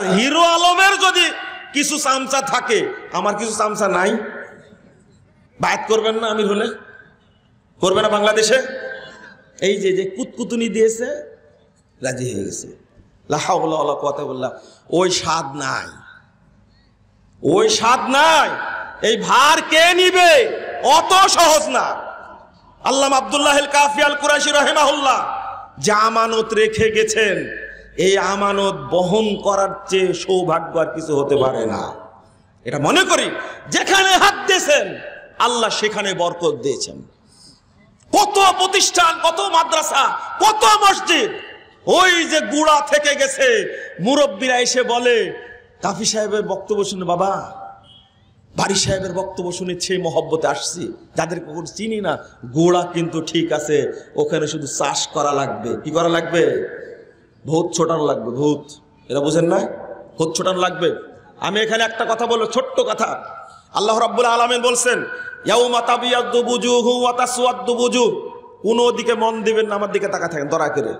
Hero আলমের যদি কিছু চামচা থাকে, আমার কিছু চামচা নাই, বায়াত করবেন না? আমির হলে করবে না বাংলাদেশে? এই যে যে কুতকুতুনি দিয়েছে, রাজি হয়ে গেছে। লা হাওলা ওয়ালা কুওয়াতা ইল্লা বিল্লাহ। ওই স্বাদ নাই, ওই স্বাদ নাই। এই ভার কে নিবে? অত সহজ না। আল্লামা আব্দুল্লাহ আল কাফি আল কুরাইশি রাহিমাহুল্লাহ যে আমানত রেখে গেছেন, এই আমানত বহন করার চেয়ে সৌভাগ্য আর কিছু হতে পারে না। এটা মনে করি যেখানে হাত দিয়েছেন আল্লাহ সেখানে বরকত দিয়েছেন। কত প্রতিষ্ঠান, কত মাদ্রাসা, কত মসজিদ ওই যে গুড়া থেকে গেছে। মুরব্বীরা এসে বলে, কাফি সাহেবের বক্তব্য শুনে বাবা, বাড়ি সাহেবের বক্তব্য শুনেছে, মহব্বতে আসছি, যাদের কখন চিনি না, গোড়া কিন্তু ঠিক আছে, ওখানে শুধু চাষ করা লাগবে। কি করা লাগবে? ভূত ছোটানো লাগবে। ভূত, এটা বুঝেন না? ভূত ছোটানো লাগবে। আমি এখানে একটা কথা বলবো, ছোট্ট কথা। আল্লাহ রাব্বুল আলামিন বলছেন, ইয়াউমা তাবিয়াদ্দু বুজুহু ওয়া তাসওয়াদ্দু বুজুহ। কোন দিকে মন দিবেন না, আমার দিকে তাকা থাকেন দয়া করে।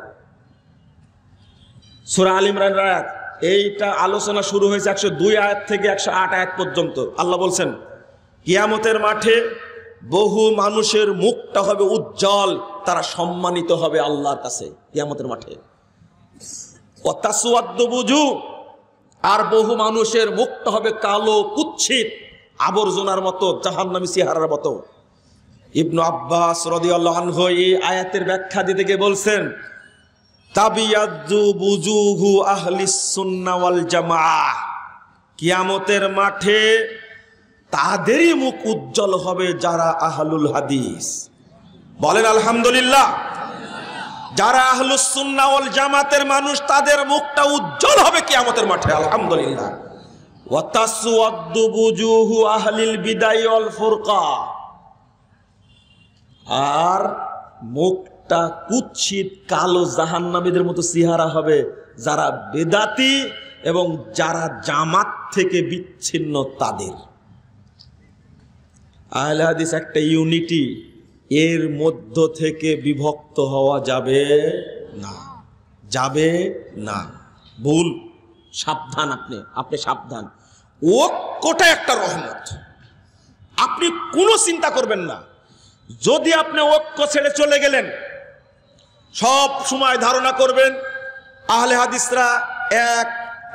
সূরা আল ইমরান আয়াত, এইটা আলোচনা শুরু হয়েছে 102 আয়াত থেকে 108 আয়াত পর্যন্ত। আল্লাহ বলছেন, কিয়ামতের মাঠে বহু মানুষের মুখটা হবে উজ্জ্বল, তারা সম্মানিত হবে আল্লাহর কাছে কিয়ামতের মাঠে। ওয়া তাসওয়াদ্দু বুজুহ, আর বহু মানুষের মুখটা হবে কালো, কুৎসিত, আবর্জনার মতো, জাহান্নামী চেহারার মতো। ইবনু আব্বাস রাদিয়াল্লাহু আনহু এই আয়াতের ব্যাখ্যা দিতে গিয়ে বলছেন, তাবিয়াদ্দু বুজুহু আহলিস সুন্নাহ ওয়াল জামাআহ, কিয়ামতের মাঠে তাদেরই মুখ উজ্জ্বল হবে যারা আহলুল হাদিস। বলেন আলহামদুলিল্লাহ। যারা আহলুস সুন্নাহ ওয়াল জামাতের মানুষ, তাদের মুখটা উজ্জ্বল হবে কিয়ামতের মাঠে, আলহামদুলিল্লাহ। ওয়া তাসওয়াদ্দু বুজুহু আহলিল বিদাই ওয়াল ফুরকা, আর মুখটা কুৎসিত কালো জাহান্নামীদের মতো চেহারা হবে যারা বেদাতি এবং যারা জামাত থেকে বিচ্ছিন্ন তাদের। আহলে হাদিস একটা ইউনিটি, এর মধ্য থেকে বিভক্ত হওয়া যাবে না, যাবে না। ভুল, সাবধান। আপনি সাবধান। ঐক্যটা একটা রহমত। আপনি কোনো চিন্তা করবেন না, যদি আপনি ঐক্য ছেড়ে চলে গেলেন, সব সময় ধারণা করবেন আহলে হাদিসরা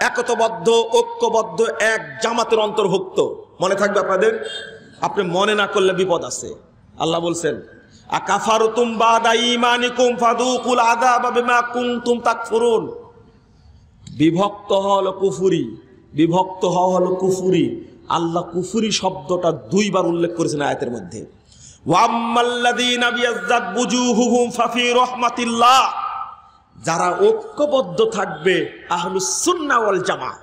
একতাবদ্ধ, ঐক্যবদ্ধ, এক জামাতের অন্তর্ভুক্ত। মনে থাকবে আপনাদের। আপনি মনে না করলে বিপদ আছে। আল্লাহ বলছেন, আকাফারতুম বাদা ঈমানিকুম ফাদুকুল আযাবা বিমা কুনতুম তাকফুরুন। বিভক্ত হলো কুফরি, বিভক্ত হওয়া হলো কুফরি। আল্লাহ কুফরি শব্দটা 2 বার উল্লেখ করেছেন আয়াতের মধ্যে। ওয়াম্মাল্লাযীনা বিয়াজ্জাত বুজুহুহুম ফাফি রাহমাতিল্লাহ, যারা ঐক্যবদ্ধ থাকবে আহলুস সুন্নাহ ওয়াল জামাআহ,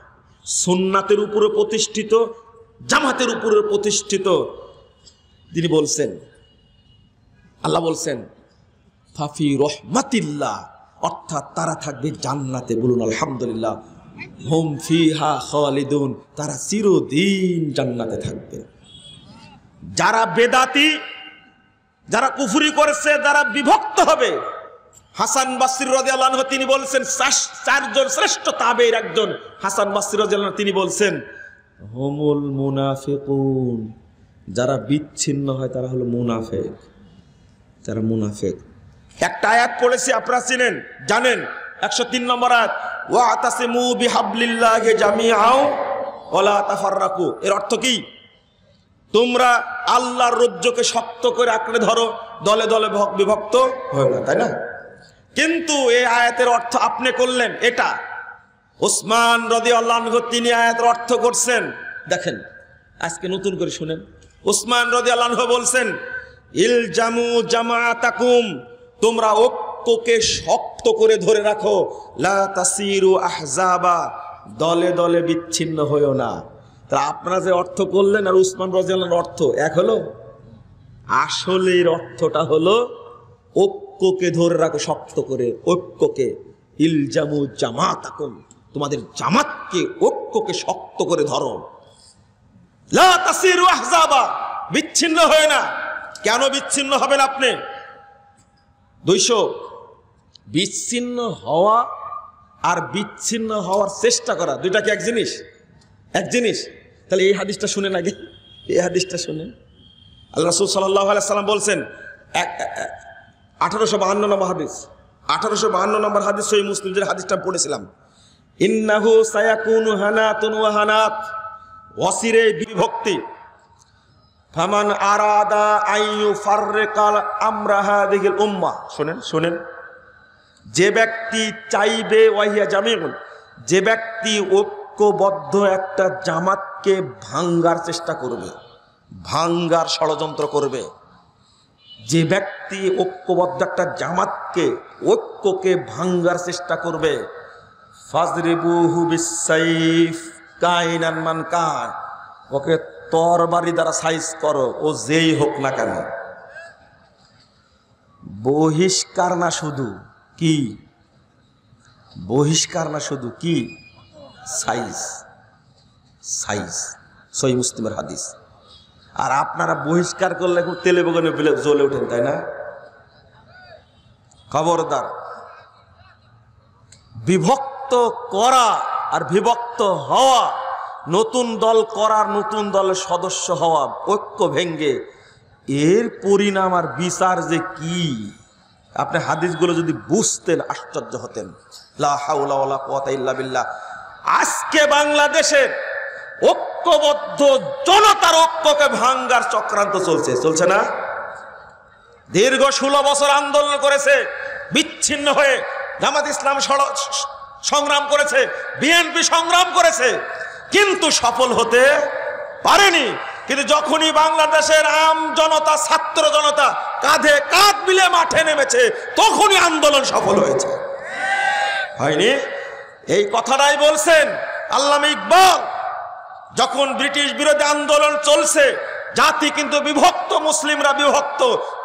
সুন্নাতের উপরে প্রতিষ্ঠিত, জামাতের উপরে প্রতিষ্ঠিত, তিনি বলছেন, আল্লাহ বলছেন ফাফি রাহমাতিল্লাহ, অর্থাৎ তারা থাকবে জান্নাতে। বলুন আলহামদুলিল্লাহ। হুম ফিহা খালিদুন, তারা চিরদিন জান্নাতে থাকবে। যারা বেদাতি, যারা কুফরি করেছে, যারা বিভক্ত হবে, হাসান বসরি রাদিয়াল্লাহু আনহু তিনি বলছেন, 4 জন শ্রেষ্ঠ তাবেঈর একজন হাসান বসরি রাদিয়াল্লাহু আনহু তিনি বলছেন, হুমুল মুনাফিকুন, যারা বিচ্ছিন্ন হয় তারা হলো মুনাফিক, যারা মুনাফিক। একটা আয়াত পড়েছি, আপনারা চিনেন, জানেন, 103 নম্বর আয়াত, ওয়াতাসিমু বিহাবলিল্লাহি জামিআও ওয়ালা তাফাররাকু। এর অর্থ কি? তোমরা আল্লাহর রজ্জুকে শক্ত করে আঁকড়ে ধরো, দলে দলে বিভক্ত হয় না, তাই না? কিন্তু এই আয়াতের অর্থ আপনি করলেন এটা। ওসমান রাদিয়াল্লাহু আনহু তিনি আয়াতের অর্থ করছেন, দেখেন আজকে নতুন করে শুনেন। ওসমান রাদিয়াল্লাহু আনহু বলছেন, ইলজামু জামাআতাকুম, তোমরা ঐক্যকে শক্ত করে ধরে রাখো, লা তাসিরু আহজাবা, দলে দলে বিচ্ছিন্ন হয়ো না। তা আপনারা যে অর্থ করলেন আর উসমান রাদিয়াল্লাহু আনহুর অর্থ এক হলো? আসলে এর অর্থটা হলো ঐক্যকে ধরে রাখো শক্ত করে, ঐক্যকে। ইলজামু জামাতাকুম, তোমাদের জামাতকে, ঐক্যকে শক্ত করে ধরো। লা তাসিরু আহজাবা, বিচ্ছিন্ন হয় না। কেন বিচ্ছিন্ন হবেন আপনি? 200 বিচ্ছিন্ন হওয়া আর বিচ্ছিন্ন হওয়ার চেষ্টা করা, দুইটা কি এক জিনিস? এক জিনিস। তাহলে এই হাদিসটা শুনেন আগে, এই হাদিসটা শুনেন। আল্লাহ রাসূল সাল্লাল্লাহু আলাইহি সাল্লাম বলছেন, 1852 নম্বর হাদিস, 1852 নম্বর হাদিস, সহিহ মুসলিমের হাদিসটা পড়েছিলাম। ইন্নাহু সায়াকুনু হানাতুন ওয়া হানাত, ওয়াসিরে বিভক্তি, ফামান আরাদা আইয়ু ফাররিকাল আমরা হাযিহিল উম্মাহ। শুনেন শুনেন, যে ব্যক্তি চাইবে, ওয়াহিয়া জামিউন, যে ব্যক্তি ঐক্যবদ্ধ একটা জামাতকে ভাঙ্গার চেষ্টা করবে, ভাঙ্গার ষড়যন্ত্র করবে, যে ব্যক্তি ঐক্যবদ্ধ একটা জামাতকে, ঐক্যকে ভাঙ্গার চেষ্টা করবে, ফাজরিবুহু বিসাইফ কাইনান মান কান, ওকে তরবারি দ্বারা সাইজ করো, ও যেই হোক না কেন। বহিষ্কার না শুধু কি, বহিষ্কার না শুধু কি, সাইজ, সাইজ, সহিহ মুসলিমের হাদিস। আর আপনারা বহিষ্কার করলে খুব তেলে বেগুনে জ্বলে ওঠেন, তাই না? খবরদার, বিভক্ত করা আর বিভক্ত হওয়া, নতুন দল করার, নতুন দলের সদস্য হওয়া, ঐক্য ভেঙ্গে, এর পরিণাম আর বিচার যে কি, আপনি হাদিসগুলো যদি বুঝতেন আশ্চর্য হতেন। লা হাওলা ওয়ালা কুওয়াতা ইল্লা বিল্লাহ। আজকে বাংলাদেশের ঐক্যবদ্ধ জনতার ঐক্যকে ভাঙ্গার চক্রান্ত চলছে, চলছে না? দীর্ঘ 16 বছর আন্দোলন করেছে, বিচ্ছিন্ন হয়ে জামাত ইসলাম সংগ্রাম করেছে, বিএনপি সংগ্রাম করেছে, কিন্তু সফল হতে পারেনি। কিন্তু যখনই বাংলাদেশের আম জনতা, ছাত্র জনতা কাঁধে কাঁধ মিলে মাঠে নেমেছে, তখনই আন্দোলন সফল হয়েছে, হয়নি? এই কথাটাই বলছেন আল্লামা ইকবাল। যখন ব্রিটিশ বিরোধী আন্দোলন চলছে, জাতি কিন্তু বিভক্ত, মুসলিমরা বিভক্ত,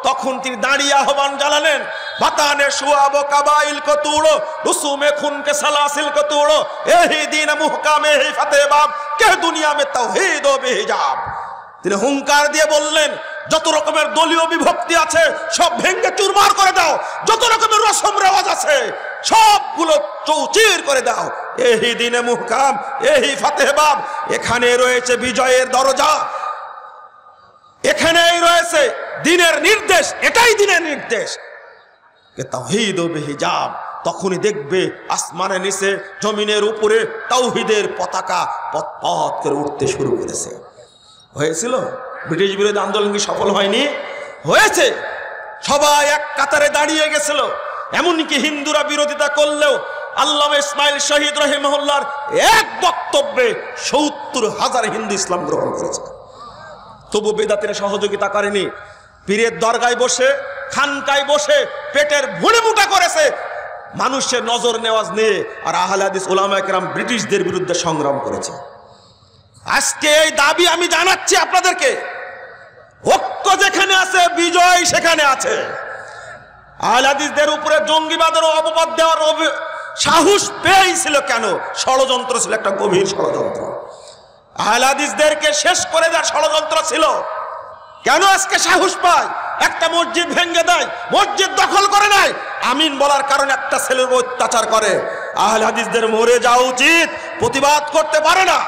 তখন তিনি দাঁড়িয়ে আহ্বান জানালেন, বাতানে শুআব কাবাইল কো তুড়ো, রুসুমে খুন কে সালাসিল কো তুড়ো, এহি দিন মুহকামে হি ফতেহ বাব, কে দুনিয়া মে তাওহীদ ও বেহিজাব। তিনি হুঙ্কার দিয়ে বললেন, যত রকমের দলীয় বিভক্তি আছে সব ভেঙে চুরমার করে দাও, যত রকমের রসম রেওয়াজ আছে সবগুলো চৌচির করে দাও। এহি দিনে মুহকাম এহি ফতেহ বাব, এখানে রয়েছে বিজয়ের দরজা, এখানেই রয়েছে দিনের নির্দেশ, এটাই দিনের নির্দেশ, তাওহীদ ও বেহিজাব। তখনই দেখবে আসমানের নিচে, জমিনের উপরে তাওহীদের পতাকা পথ পথ করে উঠতে শুরু করেছে। হয়েছিল ব্রিটিশ বিরোধী আন্দোলন কি সফল হয়নি? হয়েছে। সবাই এক কাতারে দাঁড়িয়ে গেছিল। এমনকি হিন্দুরা বিরোধিতা করলেও আল্লামা ইসমাইল শহীদ রাহিমাহুল্লাহর এক বক্তব্যে ৭০,০০০ হিন্দু ইসলাম গ্রহণ করেছে। তবু বেদাতিরা সহযোগিতা করেনি। পীরের দরগায় বসে, খানকায় বসে পেটের ভুঁড়ি মুটা করেছে মানুষের নজর নেওয়াজ নিয়ে। আর আহলে হাদিস উলামায়ে কেরাম ব্রিটিশদের বিরুদ্ধে সংগ্রাম করেছে। আজকে এই দাবি আমি জানাচ্ছি আপনাদেরকে, ঐক্য যেখানে আছে বিজয় সেখানে আছে। আহলে হাদিসদের উপরে জঙ্গিবাদের অপবাদ দেওয়ার সাহস পেয়েছিল কেন? ষড়যন্ত্র ছিল, একটা গভীর ষড়যন্ত্র। আহলে হাদিসদেরকে শেষ করে দেওয়ার ষড়যন্ত্র ছিল। কেন আজকে সাহস পায়? একটা মসজিদ ভেঙে দেয়, মসজিদ দখল করে নাই, আমিন বলার কারণে একটা ছেলের অত্যাচার করে। আহলে হাদিসদের মরে যাওয়া উচিত, প্রতিবাদ করতে পারে না।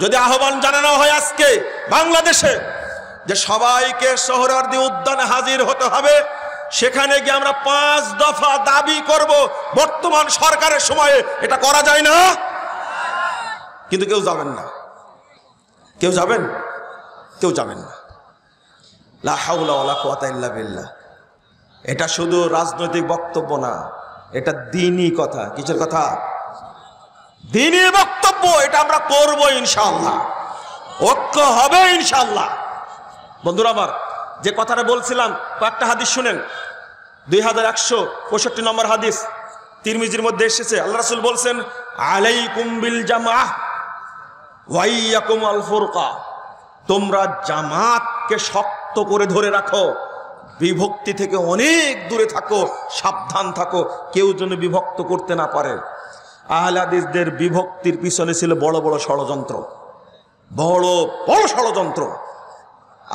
যদি আহ্বান জানানো হয় আজকে বাংলাদেশে যে সবাইকে সোহরাওয়ার্দী উদ্যানে হাজির হতে হবে, সেখানে গিয়ে আমরা 5 দফা দাবি করব। বর্তমান সরকারের সময়ে এটা করা যায় না, কিন্তু কেউ যাবেন না। কেউ যাবেন? কেউ যাবেন না। লা হাওলা ওয়ালা কুওয়াতা ইল্লা বিল্লাহ। এটা শুধু রাজনৈতিক বক্তব্য না, এটা দ্বীনি কথা। কিসের কথা? দ্বীনি বক্তব্য। এটা আমরা করব ইনশাআল্লাহ, ঐক্য হবে ইনশাআল্লাহ। বন্ধুরা আমার, যে কথাটা বলছিলাম, কয়েকটা হাদিস শুনেন। 2165 নম্বর হাদিস তিরমিজির মধ্যে এসেছে। আল্লাহ রাসূল বলছেন, আলাইকুম বিল জামাআহ ওয়া ইয়াকুম আল ফুরকা। তোমরা জামাতকে শক্ত করে ধরে রাখো, বিভক্তি থেকে অনেক দূরে থাকো, সাবধান থাকো, কেউ যেন বিভক্ত করতে না পারে। আহলে হাদিসদের বিভক্তির পিছনে ছিল বড় বড় ষড়যন্ত্র, বড় বড় ষড়যন্ত্র।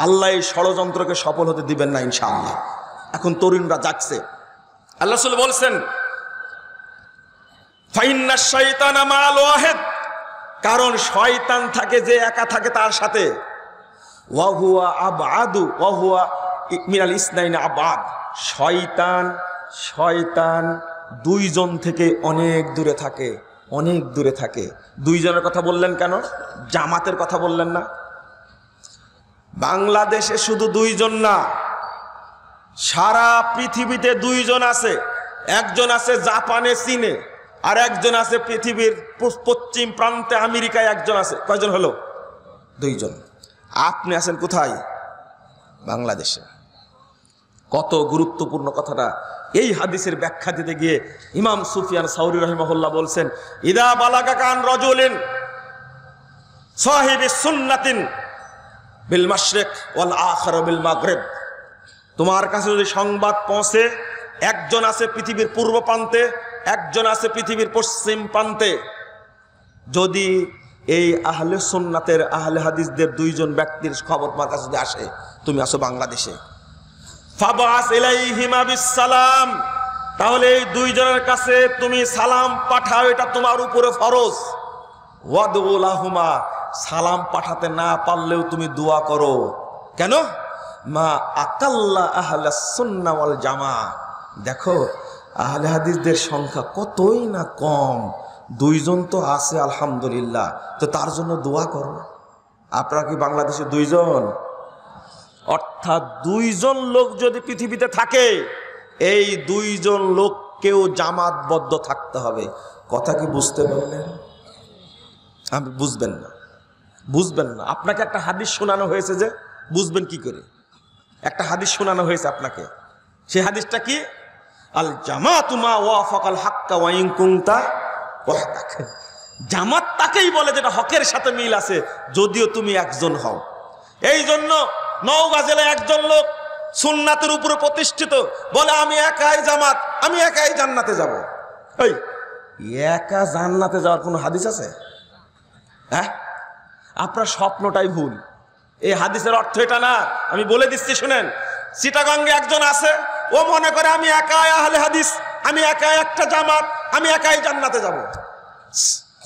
আল্লাহ এই ষড়যন্ত্রকে সফল হতে দিবেন না ইনশাআল্লাহ। এখন তরুণরা যাচ্ছে। আল্লাহ রাসূল বলছেন, ফাইন্নাশ শাইতানা মাআল ওয়াহিদ, কারণ শয়তান থাকে যে একা থাকে তার সাথে। ওয়া হুয়া আবআদু ওয়া হুয়া মিনাল ইসনাইনি আবআদ, শয়তান দুইজন থেকে অনেক দূরে থাকে, অনেক দূরে থাকে। দুইজনের কথা বললেন কেন? জামাতের কথা বললেন না? বাংলাদেশে শুধু দুইজন না, সারা পৃথিবীতে দুইজন আছে। একজন আছে জাপানে, চীনে, আর একজন আছে পৃথিবীর পশ্চিম প্রান্তে আমেরিকায় একজন আছে। কয়জন হলো? দুইজন। আপনি আছেন কোথায়? বাংলাদেশে। কত গুরুত্বপূর্ণ কথাটা এই হাদিসের ব্যাখ্যা দিতে গিয়ে ইমাম সুফিয়ান সাউরি রাহিমাহুল্লাহ বলছেন, ইদা বালাগা কান রাজুলিন সাহিবি সুন্নাতিন বিল মাশরিক ওয়াল আখির বিল মাগরিব, তোমার কাছে যদি সংবাদ পৌঁছে একজন আছে পৃথিবীর পূর্ব প্রান্তে, একজন আছে পৃথিবীর পশ্চিম প্রান্তে, যদি এই আহলে সুন্নাতের আহলে হাদিসদের দুইজন ব্যক্তির খবর তোমার কাছে যদি আসে, তুমি আসো বাংলাদেশে, ফাবাস ইলাইহিমা বিসসালাম, তাহলে এই দুইজনের কাছে তুমি সালাম পাঠাও, এটা তোমার উপরে ফরজ। ওয়াদউ লাহুমা, সালাম পাঠাতে না পারলেও তুমি দোয়া করো। কেন? মা আকাল্লা আহলাস সুন্নাহ ওয়াল জামা, দেখো আহলে হাদিসদের সংখ্যা কতই না কম, দুইজন তো আছে আলহামদুলিল্লাহ, তো তার জন্য দোয়া করো। আপনারা কি বাংলাদেশে দুইজন? অর্থাৎ দুইজন লোক যদি পৃথিবীতে থাকে, এই দুইজন লোককেও জামাতবদ্ধ থাকতে হবে। কথা কি বুঝতে পারলেন? আপনি বুঝবেন না, বুঝবেন না। আপনাকে একটা হাদিস শোনানো হয়েছে, যে বুঝবেন কি করে? একটা হাদিস শোনানো হয়েছে আপনাকে, সেই হাদিসটা কি? আল জামাতু মা ওয়াফাকাল হাক্কা ওয়া ইন কুনতা ওয়াহদাক, জামাত তাকেই বলে যেটা হকের সাথে মিল আছে, যদিও তুমি একজন হও। এই জন্য নওগাঁ জেলায় একজন লোক সুন্নাতের উপরে প্রতিষ্ঠিত, বলে আমি একাই জামাত, আমি একাই জান্নাতে যাব। এই একা জান্নাতে যাওয়ার কোনো হাদিস আছে? হ্যাঁ, আপনার স্বপ্নটাই ভুল। এই হাদিসের অর্থ এটা না, আমি বলে দিচ্ছি শুনেন। চিটাগঙ্গে একজন আছে, ও মনে করে আমি একাই আহলে হাদিস, আমি একাই একটা জামাত, আমি একাই জান্নাতে যাব।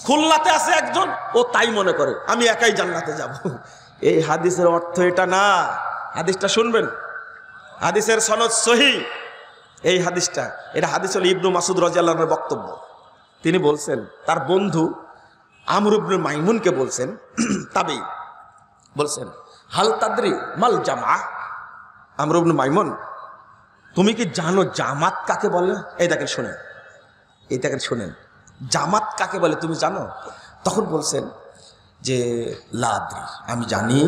খুলনাতে আছে একজন, ও তাই মনে করে আমি একাই জান্নাতে যাব। এই হাদিসের অর্থ এটা না। হাদিসটা শুনবেন, হাদিসের সনদ সহিহ। এই হাদিসটা, এটা হাদিস হল ইবনু মাসুদ রাদিয়াল্লাহু আনহুর বক্তব্য। তিনি বলছেন তার বন্ধু আমর ইবনে মাইমুনকে বলছেন, তাবেঈ বলছেন, হাল তাদরি মাল জামা, আমর ইবনে মাইমুন তুমি কি জানো জামাত কাকে বলে? এই দেখেন শুনেন, এই দেখেন শুনেন, জামাত কাকে বলে তুমি জানো? তখন বলছেন যে লা আদরি, আমি জানি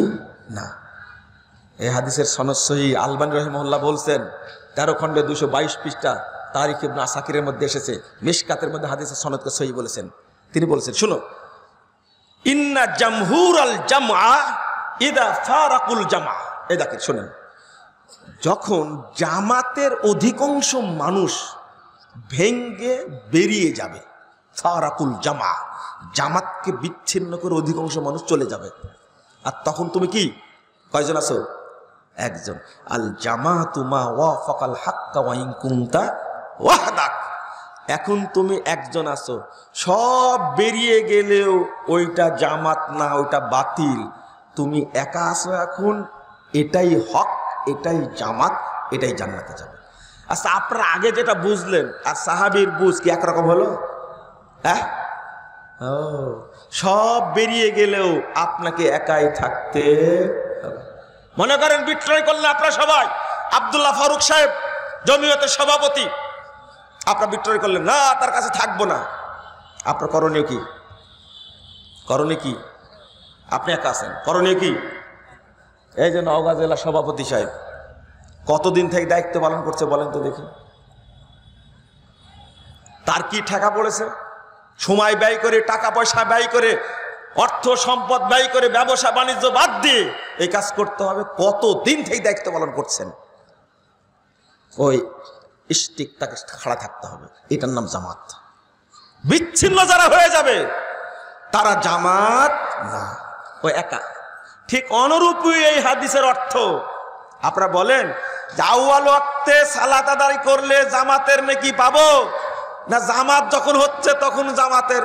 না। এই হাদিসের সনদ সহিহ। আলবানী রাহিমাহুল্লাহ বলছেন 13 খণ্ডে 222 পৃষ্ঠা তারিখ ইবনে আসাকিরের মধ্যে এসেছে, মিশকাতের মধ্যে হাদিসের সনদকে সহিহ বলেছেন। তিনি বলেছেন, শুনো, ইন্না জামহুরাল জামআ ইদা ফারাকুল জামা। এই দেখেন শুনেন, যখন জামাতের অধিকাংশ মানুষ ভেঙ্গে বেরিয়ে যাবে, ফারাকুল জামা, জামাতকে বিচ্ছিন্ন করে অধিকাংশ মানুষ চলে যাবে, আর তখন তুমি কি কয়জন আছো? একজন। আল জামাতু মা ওয়াফাকাল হাক্কা ওয়া ইন কুনতা ওয়াহদাক, এখন তুমি একজন আছো, সব বেরিয়ে গেলেও ওইটা জামাত না, ওইটা বাতিল, তুমি একা আছো এখন, এটাই হক, এটাই জামাত, এটাই জান্নাতে যাবে। আচ্ছা, আপনারা আগে যেটা বুঝলেন আর সাহাবীর বুঝ কি একরকম হলো? হ্যাঁ, ও সব বেরিয়ে গেলেও আপনাকে একাই থাকতে হবে। মনে করেন বিক্রয় করলেন আপনারা সবাই, আব্দুল্লাহ ফারুক সাহেব জমিয়তের সভাপতি, আপনারা বিক্রয় করলেন, না তার কাছে থাকবো না, আপনার করণীয় কি? করণীয় কি? আপনি একা আছেন, করণীয় কি? এই যে নওগাঁ জেলা সভাপতি সাহেব কতদিন থেকে দায়িত্ব পালন করছে বলেন তো দেখি, তার কি ঠেকা পড়েছে? সময় ব্যয় করে, টাকা পয়সা ব্যয় করে, অর্থ সম্পদ ব্যয় করে, ব্যবসা বাণিজ্য বাদ দিয়ে এই কাজ করতে হবে। কতদিন থেকে দায়িত্ব পালন করছেন? ওই স্টিক তাকে খাড়া থাকতে হবে, এটার নাম জামাত। বিচ্ছিন্ন যারা হয়ে যাবে তারা জামাত না, ওই একা। ঠিক অনুরূপই এই হাদিসের অর্থ। আপনারা বলেন যে আউয়াল ওয়াক্তে সালাত আদায় করলে জামাতের নেকি পাবো? না জামাত যখন হচ্ছে তখন জামাতের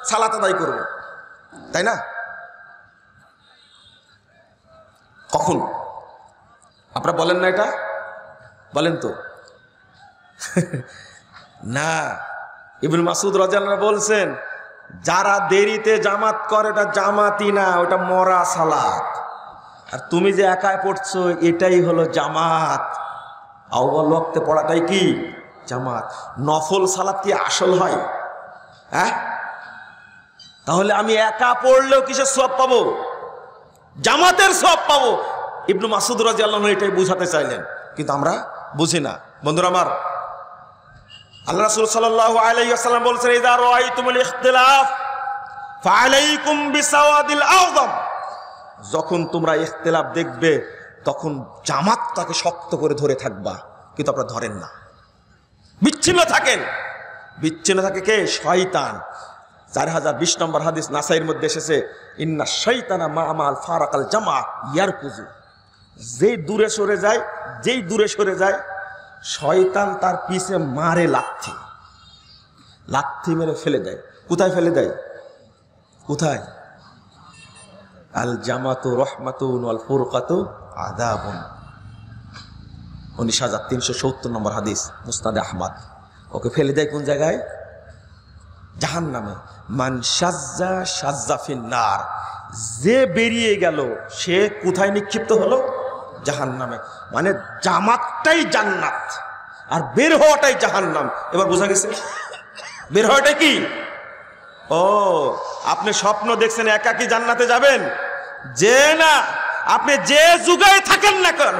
সালাত আদায় করব, তাই না? কখন? আপনারা বলেন না, এটা বলেন তো। না, ইবনে মাসউদ রাদিয়াল্লাহু আনহু বলছেন, যারা দেরিতে জামাত করে ওটা জামাতই না, ওটা মরা সালাত। আর তুমি যে একাই পড়ছো এটাই হলো জামাত। আউয়াল ওয়াক্তে পড়াটাই কি জামাত। নফল সালাত কি আসল হয়? হ্যাঁ, তাহলে আমি একা পড়লেও কিসের সওয়াব পাবো? জামাতের সওয়াব পাবো। ইবনে মাসউদ রাদিয়াল্লাহু আনহু এটাই বুঝাতে চাইলেন, কিন্তু আমরা বুঝি না। বন্ধুরা আমার, আল্লাহ রাসূল সাল্লাল্লাহু আলাইহি ওয়াসাল্লাম বলেছেন, ইযা রাআইতুমুল ইখতিলাফ ফাআলাইকুম বিসাওয়াদিল আযম। যখন তোমরা ইখতিলাফ দেখবে তখন জামাতটাকে শক্ত করে ধরে থাকবা, কিন্তু আপনারা ধরেন না, বিচ্ছিন্ন থাকেন। বিচ্ছিন্ন থাকে কে? শয়তান। 4020 নম্বর হাদিস নাসাইর মধ্যে এসেছে, ইন্না শাইতানা মা'আল ফারাকাল জামা ইয়ারকুজু। যেই দূরে সরে যায় শয়তান তার পিছে মারে লাথি মেরে ফেলে দেয়। কোথায় ফেলে দেয়? কোথায়? আল জামাতু রহমাতুন ওয়াল ফুরকাতু আযাবুন। 19370 নম্বর হাদিস মুসনাদে আহমদ। ওকে ফেলে দেয় কোন জায়গায়? জাহান্নামে। মান শাজ্জা শাজ্জা ফিন্নার। যে বেরিয়ে গেল সে কোথায় নিক্ষিপ্ত হলো? জাহান্নামে। মানে জামাতটাই জান্নাত আর বের হওয়াটাই জাহান্নাম। এবার বোঝা গেছে বের হওয়াটাই কি? ও, আপনি স্বপ্ন দেখছেন একাকি জান্নাতে যাবেন? যে না, আপনি যে যুগায় থাকেন না কেন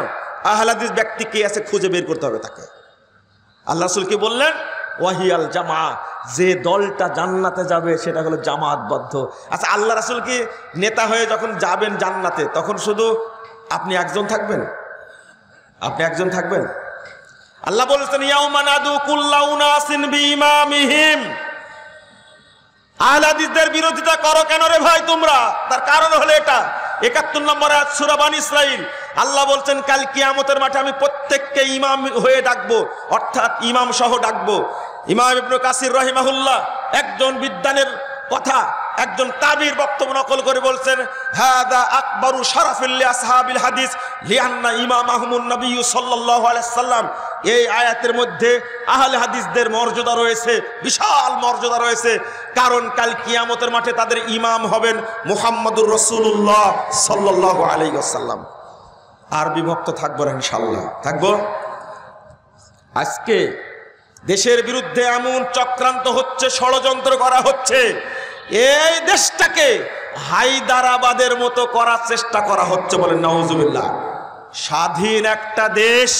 আহলে হাদিস ব্যক্তি কে আছে খুঁজে বের করতে হবে তাকে। আল্লাহ রাসূল কি বললেন? ওয়াহিয়াল জামা। যে দলটা জান্নাতে যাবে সেটা হলো জামাতবদ্ধ। আচ্ছা, আল্লাহ রাসূল কি নেতা হয়ে যখন যাবেন জান্নাতে তখন শুধু আপনি একজন থাকবেন? আপনি একজন থাকবেন? আল্লাহ বলেছেন, ইয়াউমা নাদু কুল্লা উনাসিন বিইমামিহিম। আহলে হাদিসদের বিরোধিতা করো কেন রে ভাই তোমরা? তার কারণ হলো এটা, 71 নম্বর আয়াত সূরা বানী ইসরাঈল। আল্লাহ বলছেন, কাল কিয়ামতের মাঠে আমি প্রত্যেককে ইমাম হয়ে ডাকবো, অর্থাৎ ইমাম সহ ডাকবো। ইমাম ইবনে কাসির রাহিমাহুল্লাহ একজন বিদ্বানের কথা, একজন তাবির বক্তব্য নকল করে বলছেন, হাদা আকবারু শারাফিল লিআসহাবিল হাদিস লিআন্না ইমামাহুমুন নবী সাল্লাল্লাহু আলাইহি সাল্লাম। এই আয়াতের মধ্যে আহলে হাদিসদের মর্যাদা রয়েছে, বিশাল মর্যাদা রয়েছে, কারণ কাল কিয়ামতের মাঠে তাদের ইমাম হবেন মুহাম্মদুর রাসূলুল্লাহ সাল্লাল্লাহু আলাইহি ওয়াসাল্লাম। আর বিভক্ত থাকবো না ইনশাআল্লাহ, থাকবো। আজকে দেশের বিরুদ্ধে এমন চক্রান্ত হচ্ছে, ষড়যন্ত্র করা হচ্ছে, এই দেশটাকে হায়দারাবাদের মতো করার চেষ্টা করা হচ্ছে। বলেন নাউজুবিল্লাহ। স্বাধীন একটা দেশ,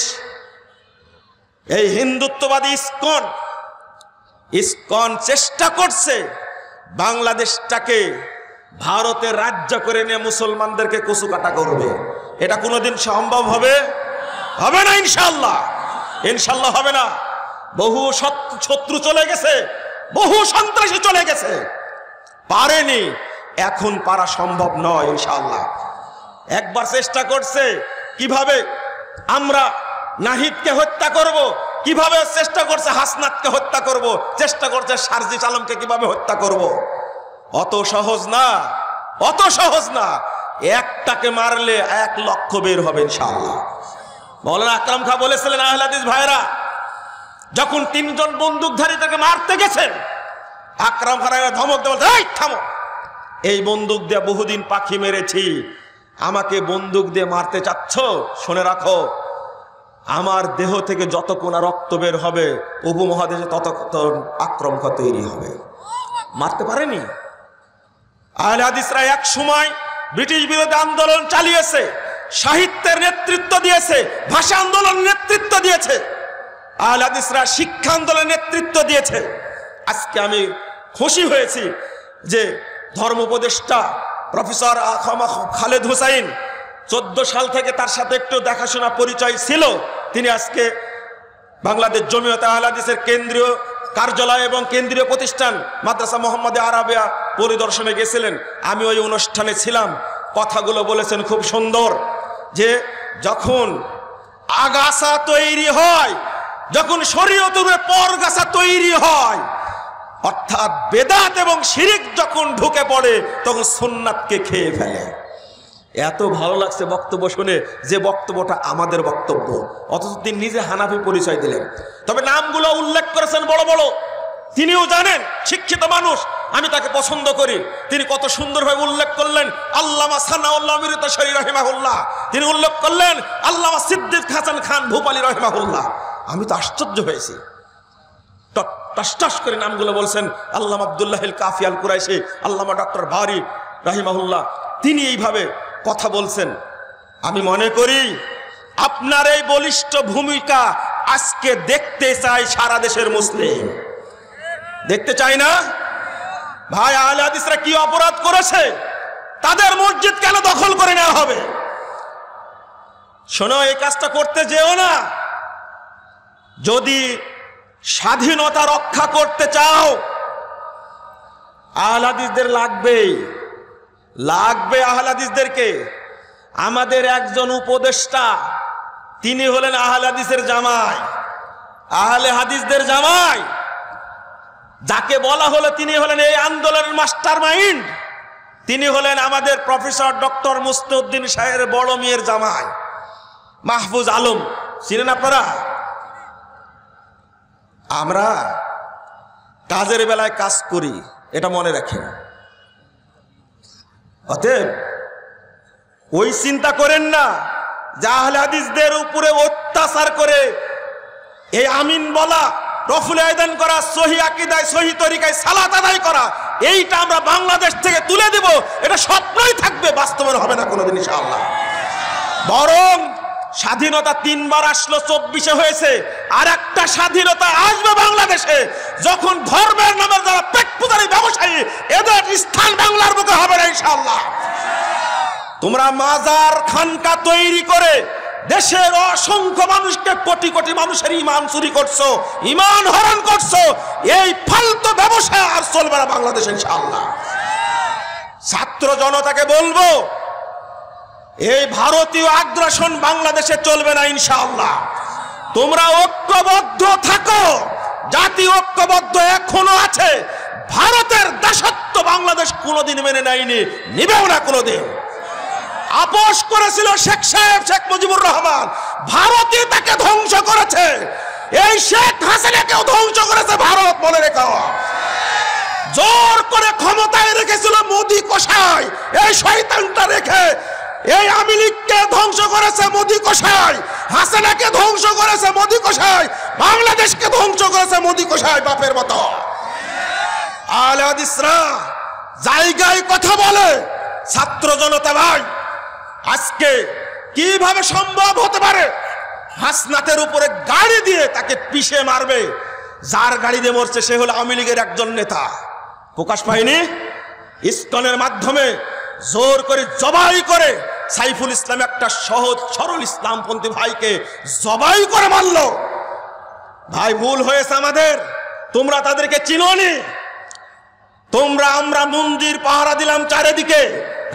এই হিন্দুত্ববাদী ইসকন চেষ্টা করছে বাংলাদেশটাকে ভারতের রাজ্য করে নিয়ে মুসলমানদেরকে কচু কাটা করবে। এটা কোনোদিন সম্ভব হবে? হবে না ইনশাআল্লাহ। ইনশাআল্লাহ হবে না। বহু শত্রু চলে গেছে, বহু সন্ত্রাসী চলে গেছে, পারেনি, এখন পারা সম্ভব নয় ইনশাআল্লাহ। একবার চেষ্টা করছে কিভাবে আমরা নাহিদকে হত্যা করব, কিভাবে চেষ্টা করছে হাসনাতকে হত্যা করব, চেষ্টা করছে সারজিস আলমকে কিভাবে হত্যা করব। অত সহজ না, অত সহজ না। একটাকে মারলে 1 লক্ষ বের হবে ইনশাআল্লাহ। মাওলানা আকরাম খাঁ বলেছিলেন, আহলে হাদিস ভাইরা যখন 3 জন বন্দুকধারী তাকে মারতে গেছেন, আকরাম খাঁ ধমক দেওয়া, এই থামো, এই বন্দুক দিয়ে বহুদিন পাখি মেরেছি, আমাকে বন্দুক দিয়ে মারতে চাচ্ছ? শুনে রাখো, আমার দেহ থেকে যত কোনা রক্ত বের হবে উপমহাদেশে তত আক্রমণ তৈরি হবে। মারতে পারেনি। আহলে হাদিসরা এক সময় ব্রিটিশ বিরোধী আন্দোলন চালিয়েছে, সাহিত্যের নেতৃত্ব দিয়েছে, ভাষা আন্দোলনের নেতৃত্ব দিয়েছে, আহলে হাদিসরা শিক্ষা আন্দোলনের নেতৃত্ব দিয়েছে। আজকে আমি খুশি হয়েছি যে ধর্ম উপদেষ্টা প্রফেসর খালেদ হোসাইন 14 সাল থেকে তার সাথে একটু দেখাশোনা পরিচয় ছিল, তিনি আজকে বাংলাদেশ জমিয়তে আহলে হাদিসের কেন্দ্রীয় কার্যালয় এবং কেন্দ্রীয় প্রতিষ্ঠান মাদ্রাসা মোহাম্মদে আরাবিয়া পরিদর্শনে গেছিলেন। আমি ওই অনুষ্ঠানে ছিলাম। কথাগুলো বলেছেন খুব সুন্দর, যে যখন আগাছা তৈরি হয় যখন শরীয়তের পরগাছা তৈরি হয়, অর্থাৎ বেদাত এবং শিরিক যখন ঢুকে পড়ে, তখন সুন্নাতকে খেয়ে ফেলে। এত ভালো লাগছে বক্তব্য শুনে যে বক্তব্যটা আমাদের বক্তব্য, অথচ তিনি নিজে হানাফি পরিচয় দিলেন। তবে নামগুলো উল্লেখ করেছেন বড় বড়, তিনিও জানেন, শিক্ষিত মানুষ, আমি তাকে পছন্দ করি। তিনি কত সুন্দরভাবে উল্লেখ করলেন আল্লামা সানাউল্লাহ মিরতাশারী রাহিমাহুল্লাহ, তিনি উল্লেখ করলেন আল্লামা সিদ্দিক হাসান খান ভূপালী রাহিমাহুল্লাহ। আমি তো আশ্চর্য হয়েছি, টস করে নামগুলো বলছেন। আল্লামা আব্দুল্লাহ আল কাফি আল কুরাইশি, আল্লামা ডক্টর ভারি রাহিমাহুল্লাহ, তিনি এইভাবে কথা বলছেন। আমি মনে করি আপনার এই বলিষ্ঠ ভূমিকা আজকে দেখতে চাই সারা দেশের মুসলিম, দেখতে চাই না? ভাই, আহলে হাদিসরা কি অপরাধ করেছে? তাদের মসজিদ কেন দখল করে নেওয়া হবে? শোনো, এই কাজটা করতে যেও না। যদি স্বাধীনতা রক্ষা করতে চাও, আহলে হাদিসদের লাগবে আহলে হাদিসদেরকে। আমাদের একজন উপদেষ্টা, তিনি হলেন আহলে হাদিসের জামাই, আহলে হাদিসদের জামাই। যাকে বলা হলো তিনি হলেন এই আন্দোলনের মাস্টার মাইন্ড, তিনি হলেন আমাদের প্রফেসর ডক্টর মুস্তাউদ্দিন সাহেবের বড় মেয়ের জামাই মাহফুজ আলম। চিনেন আপনারা? আমরা কাজের বেলায় কাজ করি, এটা মনে রাখেন। অতএব ওই চিন্তা করেন না যে আহলে হাদিসদের উপরে অত্যাচার করে এই আমিন বলা, রফুল আয়দান করা, সহি আকীদায় সহি তরিকায় সালাত আদায় করা, এইটা আমরা বাংলাদেশ থেকে তুলে দেব, এটা স্বপ্নই থাকবে, বাস্তবে হবে না কোনোদিন ইনশাআল্লাহ। বরং স্বাধীনতা 3 বার আসলো, 24-এ হয়েছে, আর একটা স্বাধীনতা আসবে বাংলাদেশে, যখন ধর্মের নামে যারা পেট পূজারী ব্যবসায়ী, এদের স্থান বাংলার বুকে হবে না ইনশাআল্লাহ। তোমরা মাজার খানকা তৈরি করে দেশের অসংখ্য মানুষকে, কোটি কোটি মানুষের ইমান চুরি করছো, ইমান হরণ করছো, এই ফালতু ব্যবসা আর চলবে না বাংলাদেশে ইনশাআল্লাহ। ছাত্র জনতাকে বলবো, এই ভারতীয় আগ্রাসন বাংলাদেশে চলবে না ইনশাআল্লাহ। তোমরা ঐক্যবদ্ধ থাকো, জাতি ঐক্যবদ্ধ এখনো আছে। ভারতের দাসত্ব বাংলাদেশ কোনোদিন মেনে নেয়নি, নিবেও না কোনোদিন। আপোষ করেছিল শেখ সাহেব, শেখ মুজিবুর রহমান, ভারতই তাকে ধ্বংস করেছে। এই শেখ হাসিনাকেও ধ্বংস করেছে ভারত, মনে রেখো। জোর করে ক্ষমতায় রেখেছিল মোদি কসাই, এই শয়তানটা রেখে এই আওয়ামী লীগকে ধ্বংস করেছে মোদি কসাই, হাসিনাকে ধ্বংস করেছে মোদি কসাই, বাংলাদেশকে ধ্বংস করেছে মোদি কসাই বাপের মতো। আহলে হাদিসরা জায়গায় কথা বলে। ছাত্র জনতা ভাই, আজকে কিভাবে সম্ভব হতে পারে হাসনাতের উপরে গাড়ি দিয়ে তাকে পিষে মারবে? যার গাড়ি দিয়ে মরছে সে হলো আওয়ামী লীগের একজন নেতা, প্রকাশ পায়নি? ইসকনের মাধ্যমে জোর করে জবাই করে সাইফুল ইসলাম একটা সহজ সরল ইসলামপন্থী ভাইকে জবাই করে মারলো। ভাই, ভুল হয়েছে আমাদের, তোমরা তাদেরকে চিনোনি। আমরা মন্দির পাহারা দিলাম চারিদিকে,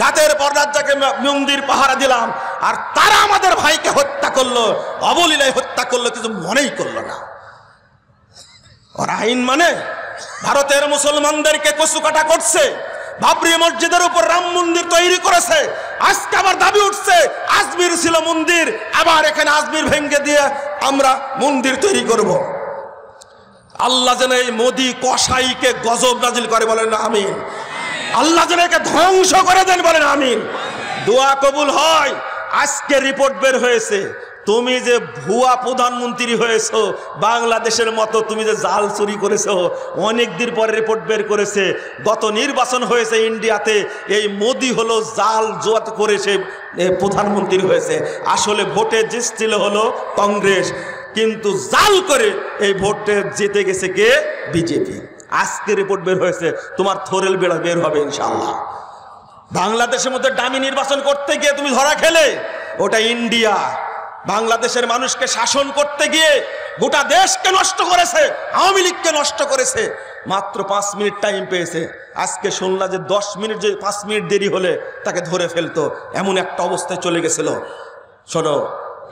রাতের পর রাত যাকে মন্দির পাহারা দিলাম, আর তারা আমাদের ভাইকে হত্যা করলো, অবলীলায় হত্যা করলো, কিছু মনেই করলো না। ওরা আইন মানে ভারতের মুসলমানদেরকে কচুকাটা করছে, বাবরি মসজিদের উপর রাম মন্দির তৈরি করেছে। আজকে আবার দাবি উঠছে আজমির ছিল মন্দির, আবার এখানে আজমির ভেঙ্গে দিয়ে আমরা মন্দির তৈরি করব। আল্লাহ যেন এই মোদি কসাইকে গজব নাজিল করে, বলেন আমিন। আল্লাহ যেন একে ধ্বংস করে দেন, বলেন আমিন। দোয়া কবুল হয়। আজকে রিপোর্ট বের হয়েছে, তুমি যে ভুয়া প্রধানমন্ত্রী হয়েছো, বাংলাদেশের মতো তুমি যে জাল চুরি করেছো, অনেকদিন পরে রিপোর্ট বের করেছে। গত নির্বাচন হয়েছে ইন্ডিয়াতে, এই মোদি হলো জাল জুয়া করে সে প্রধানমন্ত্রী হয়েছে। আসলে ভোটে জিতছিল হলো কংগ্রেস, কিন্তু জাল করে এই ভোটে জিতে গেছে কে? বিজেপি। আজকে রিপোর্ট বের হয়েছে, তোমার থোরেল বেড়া বের হবে ইনশাআল্লাহ। বাংলাদেশের মধ্যে ডামি নির্বাচন করতে গিয়ে তুমি ধরা খেলে, ওটা ইন্ডিয়া। বাংলাদেশের মানুষকে শাসন করতে গিয়ে গোটা দেশকে নষ্ট করেছে, আওয়ামী লীগকে নষ্ট করেছে। মাত্র 5 মিনিট টাইম পেয়েছে। আজকে শুনলা যে 10 মিনিট, যে 5 মিনিট দেরি হলে তাকে ধরে ফেলতো, এমন একটা অবস্থায় চলে গেছিল। শোনো,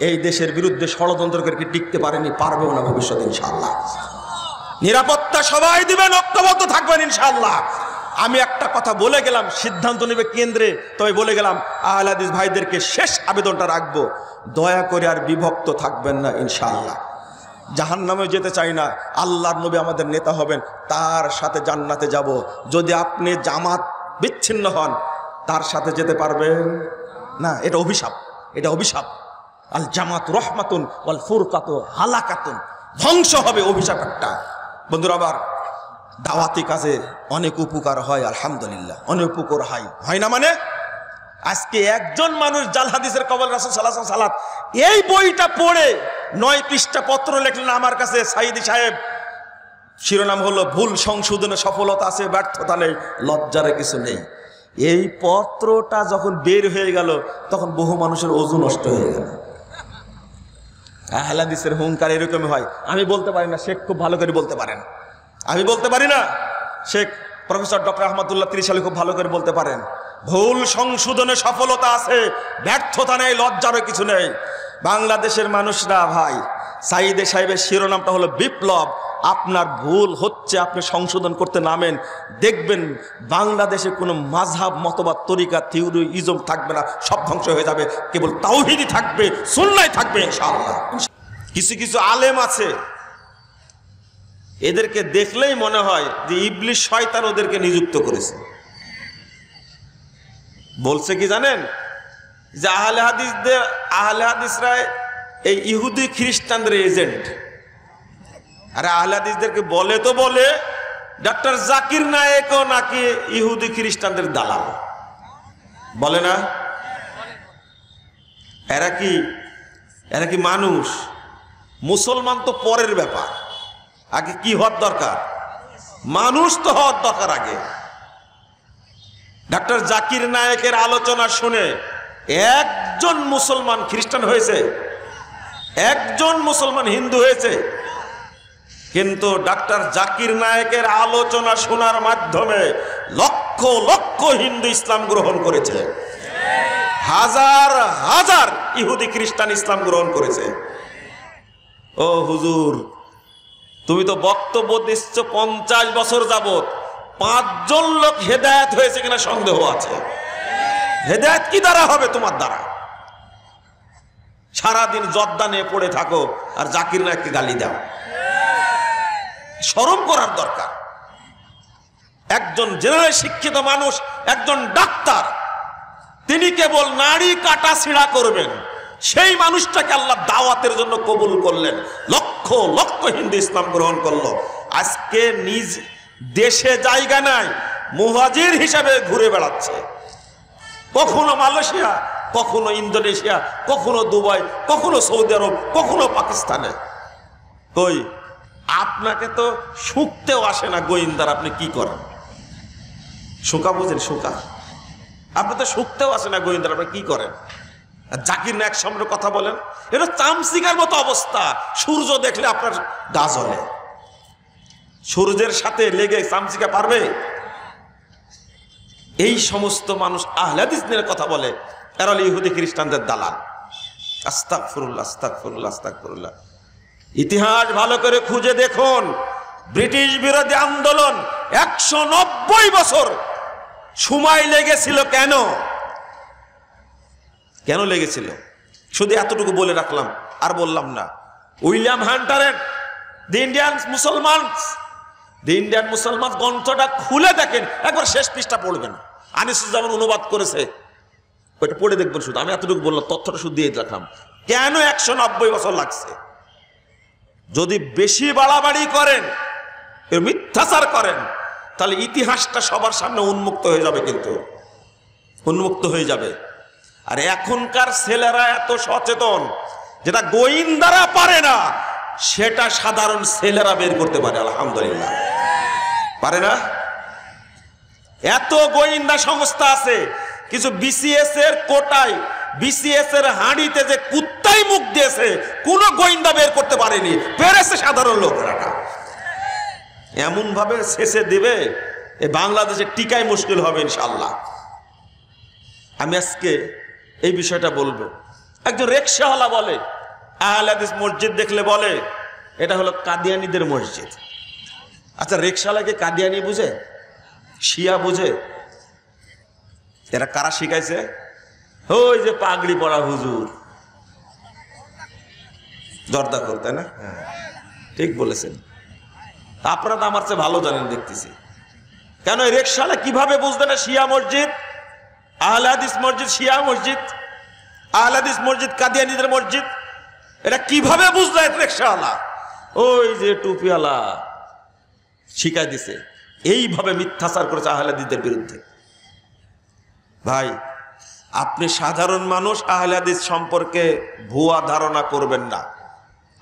এই দেশের বিরুদ্ধে ষড়যন্ত্র করে কি টিকতে পারেনি, পারবেও না ভবিষ্যতে ইনশাআল্লাহ। নিরাপত্তা সবাই দিবেন, ঐক্যবদ্ধ থাকবেন ইনশাআল্লাহ। আমি একটা কথা বলে গেলাম, সিদ্ধান্ত নেবে কেন্দ্রে, তবে বলে গেলাম আহলে হাদিস ভাইদেরকে শেষ আবেদনটা রাখবো, দয়া করে আর বিভক্ত থাকবেন না ইনশাআল্লাহ। জাহান্নামে যেতে চাই না, আল্লাহর নবী আমাদের নেতা হবেন, তার সাথে জান্নাতে যাব। যদি আপনি জামাত বিচ্ছিন্ন হন, তার সাথে যেতে পারবেন না। এটা অভিশাপ, এটা অভিশাপ। আল জামাত রহমাতুন ওয়াল ফুরকাতু হালাকাতুন, ধ্বংস হবে অভিশাপ একটা। বন্ধুরা আমার, দাওয়াতি কাজে অনেক উপকার হয়, আলহামদুলিল্লাহ, অনেক উপকার হয় না মানে আজকে একজন মানুষ জাল হাদিসের কবল রাসূল সাল্লাল্লাহু আলাইহি ওয়াসাল্লাম এই বইটা পড়ে 9 পৃষ্ঠা পত্র লিখলেন আমার কাছে, সাইদি সাহেব, শিরোনাম হলো ভুল সংশোধনে সফলতা আছে, ব্যর্থতা নেই, লজ্জার কিছু নেই। এই পত্রটা যখন বের হয়ে গেল, তখন বহু মানুষের ওযু নষ্ট হয়ে গেল। আহলে হাদিসের হুঙ্কার এরকমই হয়। আমি বলতে পারি না, শেখ খুব ভালো করে বলতে পারেন। আমি বলতে পারি না, শেখ প্রফেসর ডক্টর আহমদুল্লাহ ত্রিশালী খুব ভালো করে বলতে পারেন। ভুল সংশোধনে সফলতা আছে, ব্যর্থতা নেই, লজ্জারও কিছু নেই। বাংলাদেশের মানুষরা ভাই, সাইদে সাহেবের শিরোনামটা হলো বিপ্লব। আপনার ভুল হচ্ছে, আপনি সংশোধন করতে নামেন, দেখবেন বাংলাদেশে কোনো মাযহাব, মতবাদ, তরিকা, থিওরি, ইজম থাকবে না, সব ধ্বংস হয়ে যাবে। কেবল তাওহীদই থাকবে, সুন্নাহ থাকবে ইনশাআল্লাহ। কিছু কিছু আলেম আছে, এদেরকে দেখলেই মনে হয় যে ইবলিস শয়তান ওদেরকে নিযুক্ত করেছে। বলছে কি জানেন, যে আহলে হাদিসরা এই ইহুদি খ্রিস্টানদের এজেন্ট। আরে আহলে হাদিসদেরকে বলে তো বলে ডক্টর জাকির নায়েকও নাকি ইহুদি খ্রিস্টানদের দালাল, বলে না? এরা কি মানুষ? মুসলমান তো পরের ব্যাপার, আগে কি হওয়ার দরকার? মানুষ তো হওয়ার দরকার আগে। ডক্টর জাকির নায়েকের আলোচনা শুনে একজন মুসলমান খ্রিস্টান হয়েছে, একজন মুসলমান হিন্দু হয়েছে। কিন্তু ডক্টর জাকির নায়েকের আলোচনা শোনার মাধ্যমে লক্ষ লক্ষ হিন্দু ইসলাম গ্রহণ করেছে, হাজার হাজার ইহুদি খ্রিস্টান ইসলাম গ্রহণ করেছে। ও হুজুর, তুমি তো বক্তব্য দিচ্ছ 50 বছর যাবত, 5 জন লোক হেদায়েত হয়েছে কিনা সন্দেহ আছে। হেদায়েত কি দ্বারা হবে? তোমার দ্বারা। সারাদিন জর্দা নিয়ে পড়ে থাকো আর জাকির নায়েককে গালি দাও। শরম করার দরকার। একজন জেনারেল শিক্ষিত মানুষ, একজন ডাক্তার, তিনি কেবল নাড়ি কাটা ছিঁড়া করবেন, সেই মানুষটাকে আল্লাহ দাওয়াতের জন্য কবুল করলেন। লক্ষ লক্ষ হিন্দু ইসলাম গ্রহণ করলো। আজকে নিজ দেশে জায়গা নাই, মুহাজির হিসাবে ঘুরে বেড়াচ্ছে, কখনো মালয়েশিয়া, কখনো ইন্দোনেশিয়া, কখনো দুবাই, কখনো সৌদি আরব, কখনো পাকিস্তানে। কই, আপনাকে তো শুকতেও আসে না গোয়েন্দার, আপনি কি করেন? শুকা বুঝেন? শুকা আপনি তো শুকতেও আসে না গোয়েন্দার, আপনি কি করেন? জাকির নায়েক সামনে কথা বলেন, এটা চামচিকার মতো অবস্থা। সূর্য দেখলে আপনার গা জ্বলে। সূর্যের সাথে লেগে চামচিকা পারবে? এই সমস্ত মানুষ আহলে হাদিস নিয়ে কথা বলে, এরা হলো ইহুদি খ্রিস্টানদের দালাল। আস্তাগফিরুল্লাহ, আস্তাগফিরুল্লাহ, আস্তাগফিরুল্লাহ। ইতিহাস ভালো করে খুঁজে দেখুন, ব্রিটিশ বিরোধী আন্দোলন 190 বছর সময় লেগেছিল। কেন লেগেছিল? শুধু এতটুকু বলে রাখলাম, আর বললাম না। উইলিয়াম হান্টারের দি ইন্ডিয়ান মুসলমান গ্রন্থটা খুলে দেখেন, একবার শেষ পৃষ্ঠা পড়বেন। আনিসুজ্জামান অনুবাদ করেছে, ওইটা পড়ে দেখবেন। শুধু আমি এতটুকু বললাম, তথ্যটা শুধু দিয়ে রাখলাম। কেন 190 বছর লাগছে? যদি বেশি বাড়াবাড়ি করেন, মিথ্যাচার করেন, তাহলে ইতিহাসটা সবার সামনে উন্মুক্ত হয়ে যাবে, কিন্তু উন্মুক্ত হয়ে যাবে। আর এখনকার ছেলেরা এত সচেতন, যেটা গোয়েন্দারা পারে না সেটা সাধারণ ছেলেরা বের করতে পারে। আলহামদুলিল্লাহ, পারে না? এত গোয়েন্দা সংস্থা আছে, কিছু বিসিএস এর কোটায়, বিসিএস এর হাঁড়িতে যে কুত্তাই মুখ দিয়েছে, কোন গোয়েন্দা বের করতে পারেনি, পেরেছে সাধারণ লোকেরা। এমন ভাবে শেষে দিবে, এ বাংলাদেশে টিকাই মুশকিল হবে ইনশাআল্লাহ। আমি আজকে এই বিষয়টা বলবো। একজন রিকশাওয়ালা বলে, আহলে হাদিস মসজিদ দেখলে বলে এটা হলো কাদিয়ানীদের মসজিদ। আচ্ছা, রিকশাওয়ালাকে কাদিয়ানি বুঝে, শিয়া বুঝে? এরা কারা শিখাইছে? ওই যে পাগড়ি পরা হুজুর, জর্দা করতে না? হ্যাঁ, ঠিক বলেছেন। আপনারা তো আমার চেয়ে ভালো জানেন দেখতেছি। কেন এই রিকশাওয়ালা কিভাবে বুঝবে না শিয়া মসজিদ, আহলে হাদিস মসজিদ শিয়া মসজিদ, আহলে হাদিস মসজিদ কাদিয়ানীদের মসজিদ? এটা কিভাবে বুঝলো রিকশাওয়ালা? ওই যে টুপিওয়ালা শিখাই দিছে। এইভাবে মিথ্যাচার করেছে আহলে হাদিসদের বিরুদ্ধে। ভাই, আপনি সাধারণ মানুষ, আহলে হাদিস সম্পর্কে ভুয়া ধারণা করবেন না।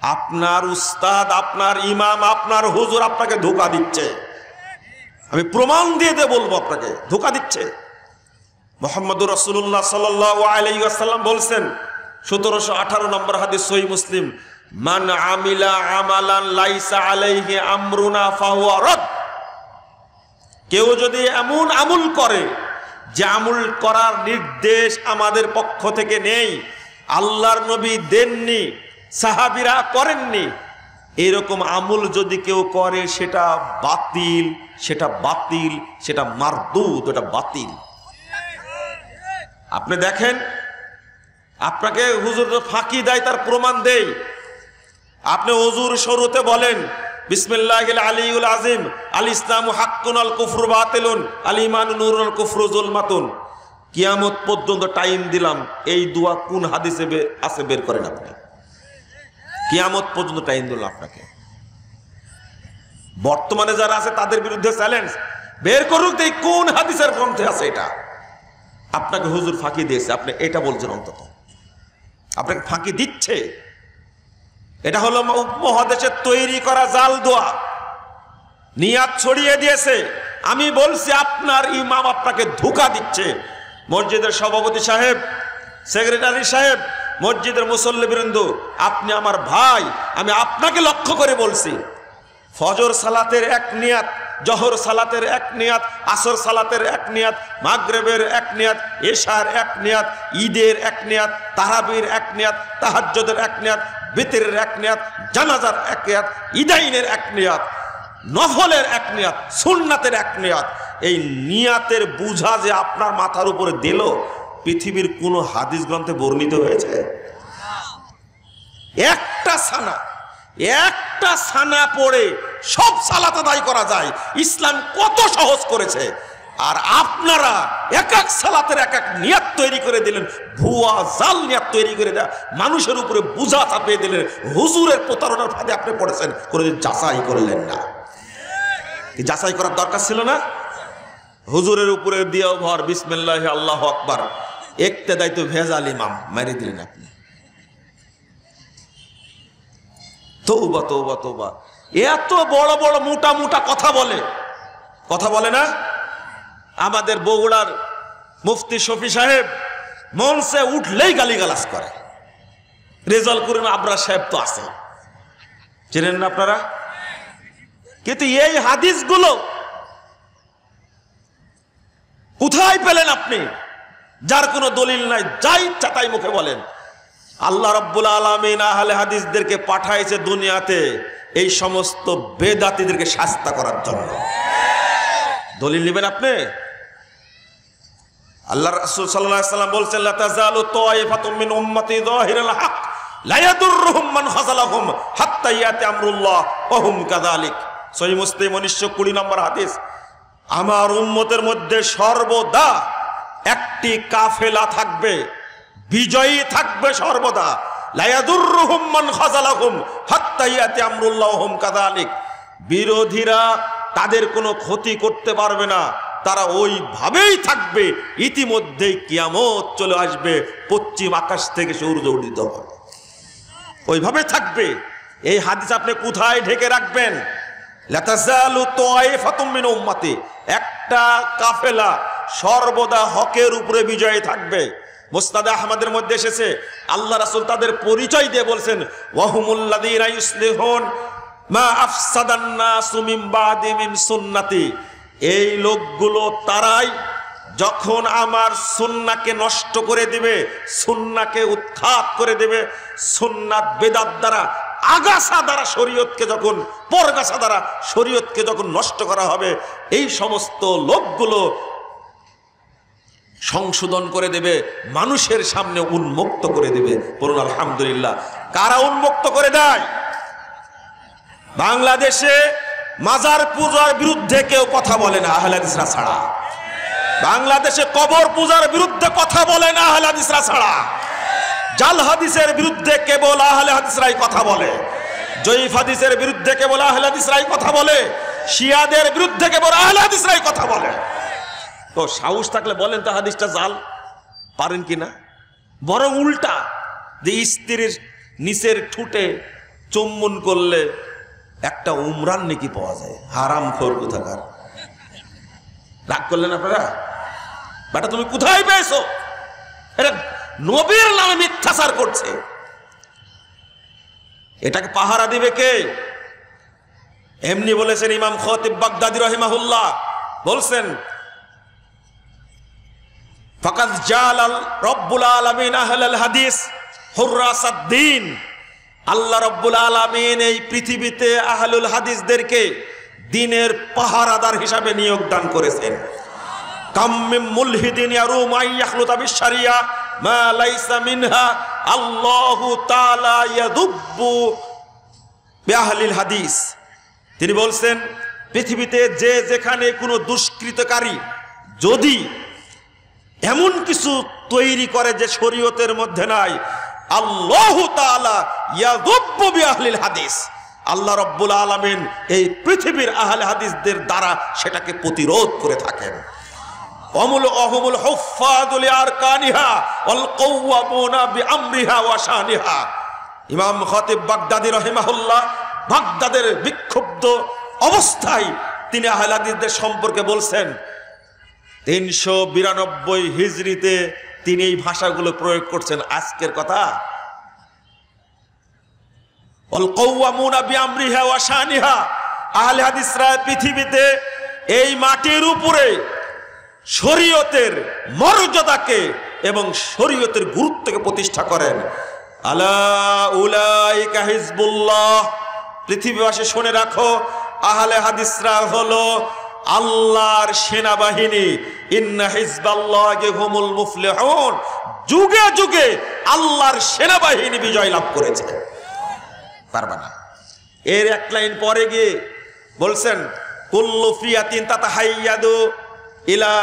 আপনার উস্তাদ, আপনার ইমাম, আপনার হুজুর আপনাকে ধোঁকা দিচ্ছে। আমি প্রমাণ দিয়ে বলবো, আপনাকে ধোঁকা দিচ্ছে। মুহাম্মদুর রাসূলুল্লাহ সাল্লাল্লাহু আলাইহি ওয়াসাল্লাম বলছেন, 1718 নম্বর হাদিস সহিহ মুসলিম, মান আমিলা আমালান লাইসা আলাইহি আমরুনা ফাহুয়া রাদ। কেউ যদি এমন আমল করে যে আমল করার নির্দেশ আমাদের পক্ষ থেকে নেই, আল্লাহর নবী দেননি, সাহাবীরা করেননি, এরকম আমল যদি কেউ করে সেটা বাতিল, সেটা বাতিল, সেটা মারদুদ, এটা বাতিল। আপনি দেখেন, আপনাকে হুজুর ফাঁকি দেয়, তার প্রমাণ দেই। আপনি হুজুর শুরুতে বলেন বিসমিল্লাহিল আলিয়্যুল আযীম, আল ইসলামু হাক্কুন আল কুফরু বাতিলুন, আল ঈমানু নূরুন আল কুফরু যুলমাতুন। কিয়ামত পর্যন্ত টাইম দিলাম, এই দোয়া কোন হাদিসে আছে বের করেন আপনি। কিয়ামত পর্যন্ত টাইম দিলাম আপনাকে। বর্তমানে যারা আছে তাদের বিরুদ্ধে চ্যালেঞ্জ, বের করুক এই কোন হাদিসের গ্রন্থে আছে এটা। আপনাকে হুজুর ফাঁকি দিয়েছে, আপনি এটা বলছেন, অন্তত আপনাকে ফাঁকি দিচ্ছে। এটা হলো উপমহাদেশের তৈরি করা জাল দোয়া, নিয়াত ছড়িয়ে দিয়েছে। আমি বলছি আপনার ইমাম আপনাকে ধোঁকা দিচ্ছে। মসজিদের সভাপতি সাহেব, সেক্রেটারি সাহেব, মসজিদের মুসল্লিবৃন্দ, আপনি আমার ভাই, আমি আপনাকে লক্ষ্য করে বলছি, ফজর সালাতের এক নিয়াত, জহর সালাতের এক নিয়াত, আসর সালাতের এক নিয়াত, মাগরিবের এক নিয়াত, এশার এক নিয়াত, ঈদের এক নিয়াত, তারাবির এক নিয়াত, তাহাজ্জুদের এক নিয়াত, বিতরের এক নিয়াত, জানাজার এক নিয়াত, ঈদাইনের এক নিয়াত, নফলের এক নিয়াত, সুন্নাতের এক নিয়াত। এই নিয়াতের বুঝা যে আপনার মাথার উপরে দিল, পৃথিবীর কোন হাদিস গ্রন্থে বর্ণিত হয়েছে? একটা সানা পড়ে সব সালাত আদায় করা যায়। ইসলাম কত সহজ করেছে। আর আপনারা এক এক সালাতের এক এক নিয়াত তৈরি করে দিলেন, ভুয়া জাল নিয়াত তৈরি করে দেয়া, মানুষের উপরে বোঝা চাপিয়ে দিলেন। হুজুরের প্রতারণার ফাঁদে আপনি পড়েছেন, কোনোদিন যাচাই করলেন না। যাচাই করার দরকার ছিল না? হুজুরের উপরে দিয়েও ভর, বিসমিল্লাহি আল্লাহু আকবার, ইক্তেদাই তো ভেজাল ইমাম মেরে দিলেন আপনি। তওবা তওবা তওবা। এত বড় বড় মোটা মোটা কথা বলে না? আমাদের বগুড়ার মুফতি শফি সাহেব মঞ্চে উঠলেই গালিগালাজ করে। রেজাল করিম আবরার সাহেব তো আছে, চেনেন না আপনারা? কিন্তু এই হাদিসগুলো কোথায় পেলেন আপনি? যার কোনো দলিল নাই, যাই ইচ্ছা তাই মুখে বলেন। আল্লাহ রাব্বুল আলামিন আহলে হাদিসদেরকে পাঠাইছে দুনিয়াতে এই সমস্ত বেদাতীদেরকে শাস্তা করার জন্য। দলিল নেবেন আপনি? আল্লাহ রাসূল সাল্লাল্লাহু আলাইহি ওয়াসাল্লাম বলছেন, লা তাযালু তায়ফাতুম মিন উম্মতি যাহিরুল হক লা ইয়াদুররুহুম মান খাযালাহুম হাত্তা ইয়াতি আমরুল্লাহ ওয়া হুম কাযালিক। সহিহ মুসলিম 1920 নম্বর হাদিস। আমার উম্মতের মধ্যে সর্বদা একটি কাফেলা থাকবে, বিজয়ী থাকবে সর্বদা। লা ইয়াদুররুহুম মান খাযালাহুম হাত্তা ইয়াতি আমরুল্লাহ ওয়া হুম কাযালিক। বিরোধীরা তাদের কোনো ক্ষতি করতে পারবে না, তারা ওইভাবেই থাকবে। ইতিমধ্যেই কিয়ামত চলে আসবে, পশ্চিম আকাশ থেকে সূর্য উদিত হবে, ওইভাবে থাকবে। এই হাদিস আপনি কোথায় ঢেকে রাখবেন? লা তাযালু তায়ফাতুম মিন উম্মতি, একটা কাফেলা সর্বদা হকের উপরে বিজয়ী থাকবে। মুসনাদ আহমদের মধ্যে এসেছে, আল্লাহ রাসূল তাদের পরিচয় দিয়ে বলছেন, ওয়াহুমুল্লাযীনা ইউসলিহুন মা আফসাদান নাসু মিন বাদি মিন সুন্নতি। এই লোকগুলো তারাই যখন আমার সুন্নাহকে নষ্ট করে দিবে, সুন্নাহকে উৎখাত করে দেবে, সুন্নাত বেদাত দ্বারা আগাছা দ্বারা শরীয়তকে যখন, পরগাছা দ্বারা শরীয়তকে যখন নষ্ট করা হবে, এই সমস্ত লোকগুলো সংশোধন করে দেবে, মানুষের সামনে উন্মুক্ত করে দেবে। বলুন আলহামদুলিল্লাহ। কারা উন্মুক্ত করে দেয়? বাংলাদেশে মাজার পূজার বিরুদ্ধে কেউ কথা বলে না আহলে হাদিসরা ছাড়া। বাংলাদেশে কবর পূজার বিরুদ্ধে কথা বলে না আহলে হাদিসরা ছাড়া। জাল হাদিসের বিরুদ্ধে কেবল আহলে হাদিসরাই কথা বলে। জয়ীফ হাদিসের বিরুদ্ধে কেবল আহলে হাদিসরাই কথা বলে। শিয়াদের বিরুদ্ধে কেবল আহলে হাদিসরাই কথা বলে। তো সাহস থাকলে বলেন তো হাদিসটা জাল, পারেন কিনা? বরং উল্টা, যে স্ত্রীর নিচের ঠুটে চুম্বন করলে একটা উমরান নাকি পাওয়া যায়। হারাম খোর কোথাকার। রাগ করলেন আপনারা? বেটা তুমি কোথায় পেয়েছো? এটা নবীর নামে মিথ্যাচার করছে। এটাকে পাহারা দিবে কে? এমনি বলেছেন ইমাম খতিব বাগদাদি রাহিমাহুল্লাহ, বলছেন ফাকাদ জালাল রব্বুল আলামিন আহলাল হাদিস হুররাসাদ-দ্বীন। আল্লাহ রব্বুল আলামিন এই পৃথিবীতে আহলুল হাদিসদেরকে দ্বীনের পাহারাদার হিসাবে নিয়োগ দান করেছেন। কাম মিন মুলহিদিন ইয়ারুম আইয়াখলুতা বিশ-শারিয়া মা লাইসা মিনহা আল্লাহু তাআলা ইয়াদুব্বু বিআহলিল হাদিস। তিনি বলছেন পৃথিবীতে যে যেখানে কোনো দুষ্কৃতকারী যদি এমন কিছু তৈরি করে যে শরীয়তের মধ্যে নাই, আল্লাহু তাআলা ইয়াযুব্বু বিআহলিল হাদিস, আল্লাহ রাব্বুল আলামিন এই পৃথিবীর আহলে হাদিসদের দ্বারা সেটাকে প্রতিরোধ করে থাকেন। অমুল অহমুল হুফাদুল আরকানিহা ওয়াল কাওয়ামুনা বিআমরিহা ওয়া শানিহা। ইমাম খতিব বাগদাদি রাহিমাহুল্লাহ বাগদাদের বিক্ষুব্ধ অবস্থায় তিনি আহলে হাদিসদের সম্পর্কে বলছেন 392 হিজরিতে তিনি এই ভাষাগুলো প্রয়োগ করছেন। আজকের কথা, ওয়াল কাওয়ামুনা বিআমরিহা ওয়া শানিহা। আহলে হাদিসরা পৃথিবীতে এই মাটির উপরে শরীয়তের মর্যাদাকে এবং শরীয়তের গুরুত্বকে প্রতিষ্ঠা করেন। আলা উলাইকা হিজবুল্লাহ। পৃথিবীবাসী শুনে রাখো, আহলে হাদিসরা হলো আল্লাহর সেনাবাহিনী। ইন্না হিজবাল্লাহি হুমুল মুফলিহুন। যুগে যুগে আল্লাহর সেনাবাহিনী বিজয় লাভ করেছে। পারবা না। এর এক লাইন পরে গিয়ে বলছেন কুল্লু ফিয়াতিন তাতাহাইয়াদু ইলা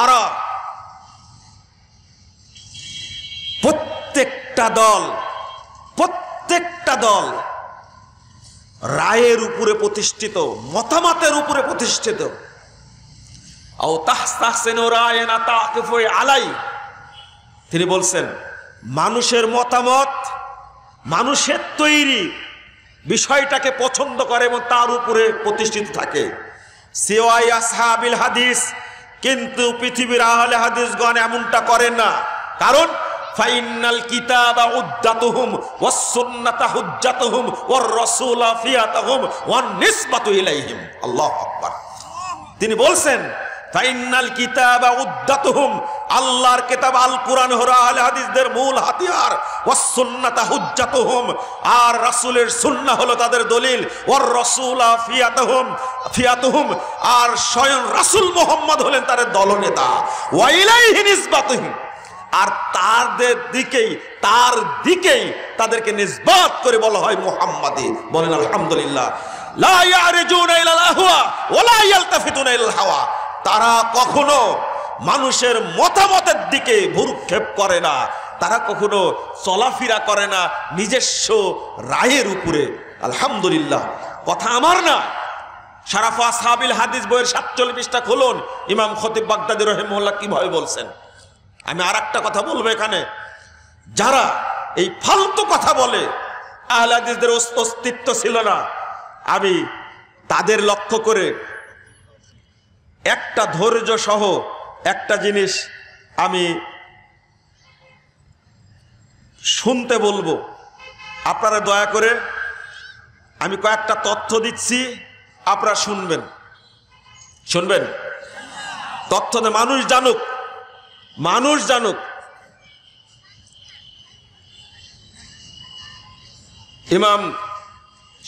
আরা। প্রত্যেকটা দল রায়ের উপরে প্রতিষ্ঠিত, মতামতের উপরে প্রতিষ্ঠিত। আও তাহসাসিনু রায়না তাকিফু আলাই। তিনি বলছেন মানুষের মতামত, মানুষের তৈরি বিষয়টাকে পছন্দ করে এবং তার উপরে প্রতিষ্ঠিত থাকে। সিওয়াই আসহাবিল হাদিস, কিন্তু পৃথিবীর আহলে হাদিসগণ এমনটা করেন না। কারণ ফাইনাল কিতাবা উদ্দাতুহুম ওয়াস সুন্নাতা হুজ্জাতুহুম ওয়ার রাসূলা ফিয়াতুহুম ওয়ান নিসবাতু ইলাইহিম। আল্লাহু আকবার। তিনি বলছেন ফাইনাল কিতাবা উদ্দাতুহুম, আল্লাহর কিতাব আল কুরআন হলো আহলে হাদিসদের মূল হাতিয়ার। ওয়াস সুন্নাতা হুজ্জাতুহুম, আর রাসূলের সুন্নাহ হলো তাদের দলিল। ওয়ার রাসূলা ফিয়াতুহুম, আর স্বয়ং রাসূল মুহাম্মদ হলেন তাদের দলনেতা। ওয়া ইলাইহি নিসবাতুহুম, আর তার দিকেই তাদেরকে নিসবাত করে বলা হয় মুহাম্মাদি। বলেন আলহামদুলিল্লাহ। লা ইয়ারজুনা ইলাল আহওয়া ওয়া লা ইয়ালতাফিতুনা ইলাল হাওয়া। তারা কখনো মানুষের মতামতের দিকে ভ্রুক্ষেপ করে না, তারা কখনো চলাফেরা করে না নিজস্ব রায়ের উপরে। আলহামদুলিল্লাহ। কথা আমার না, শারাফু আসহাবিল হাদিস বইয়ের 47 পৃষ্ঠা খুলুন। ইমাম খতিব বাগদাদি রাহিমাহুল্লাহ কিভাবে বলছেন। আমি আর একটা কথা বলবো এখানে, যারা এই ফালতু কথা বলে আহলে হাদিসদের অস্তিত্ব ছিল না, আমি তাদের লক্ষ্য করে একটা ধৈর্য সহ একটা জিনিস আমি শুনতে বলবো। আপনারা দয়া করে, আমি কয়েকটা তথ্য দিচ্ছি, আপনারা শুনবেন। তথ্য মানুষ জানুক মানুষ জানুক। ইমাম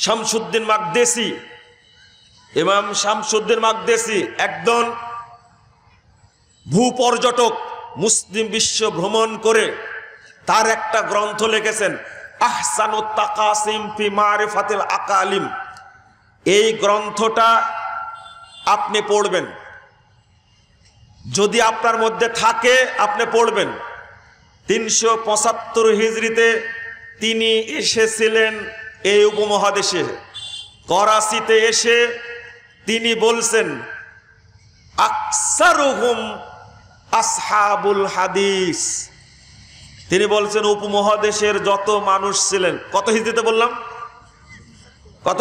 শামসুদ্দিন মাকদেসি একজন ভূপর্যটক, মুসলিম বিশ্ব ভ্রমণ করে তার একটা গ্রন্থ লিখেছেন আহসানুত তাকাসিম ফি মারিফাতিল আকালিম। এই গ্রন্থটা আপনি পড়বেন, যদি আপনার মধ্যে থাকে আপনি পড়বেন। 375 হিজরিতে তিনি এসেছিলেন এই উপমহাদেশে, করাচিতে এসে তিনি বলছেন আকসারুহুম আসহাবুল হাদিস। তিনি বলছেন উপমহাদেশের যত মানুষ ছিলেন, কত হিজরিতে বললাম, কত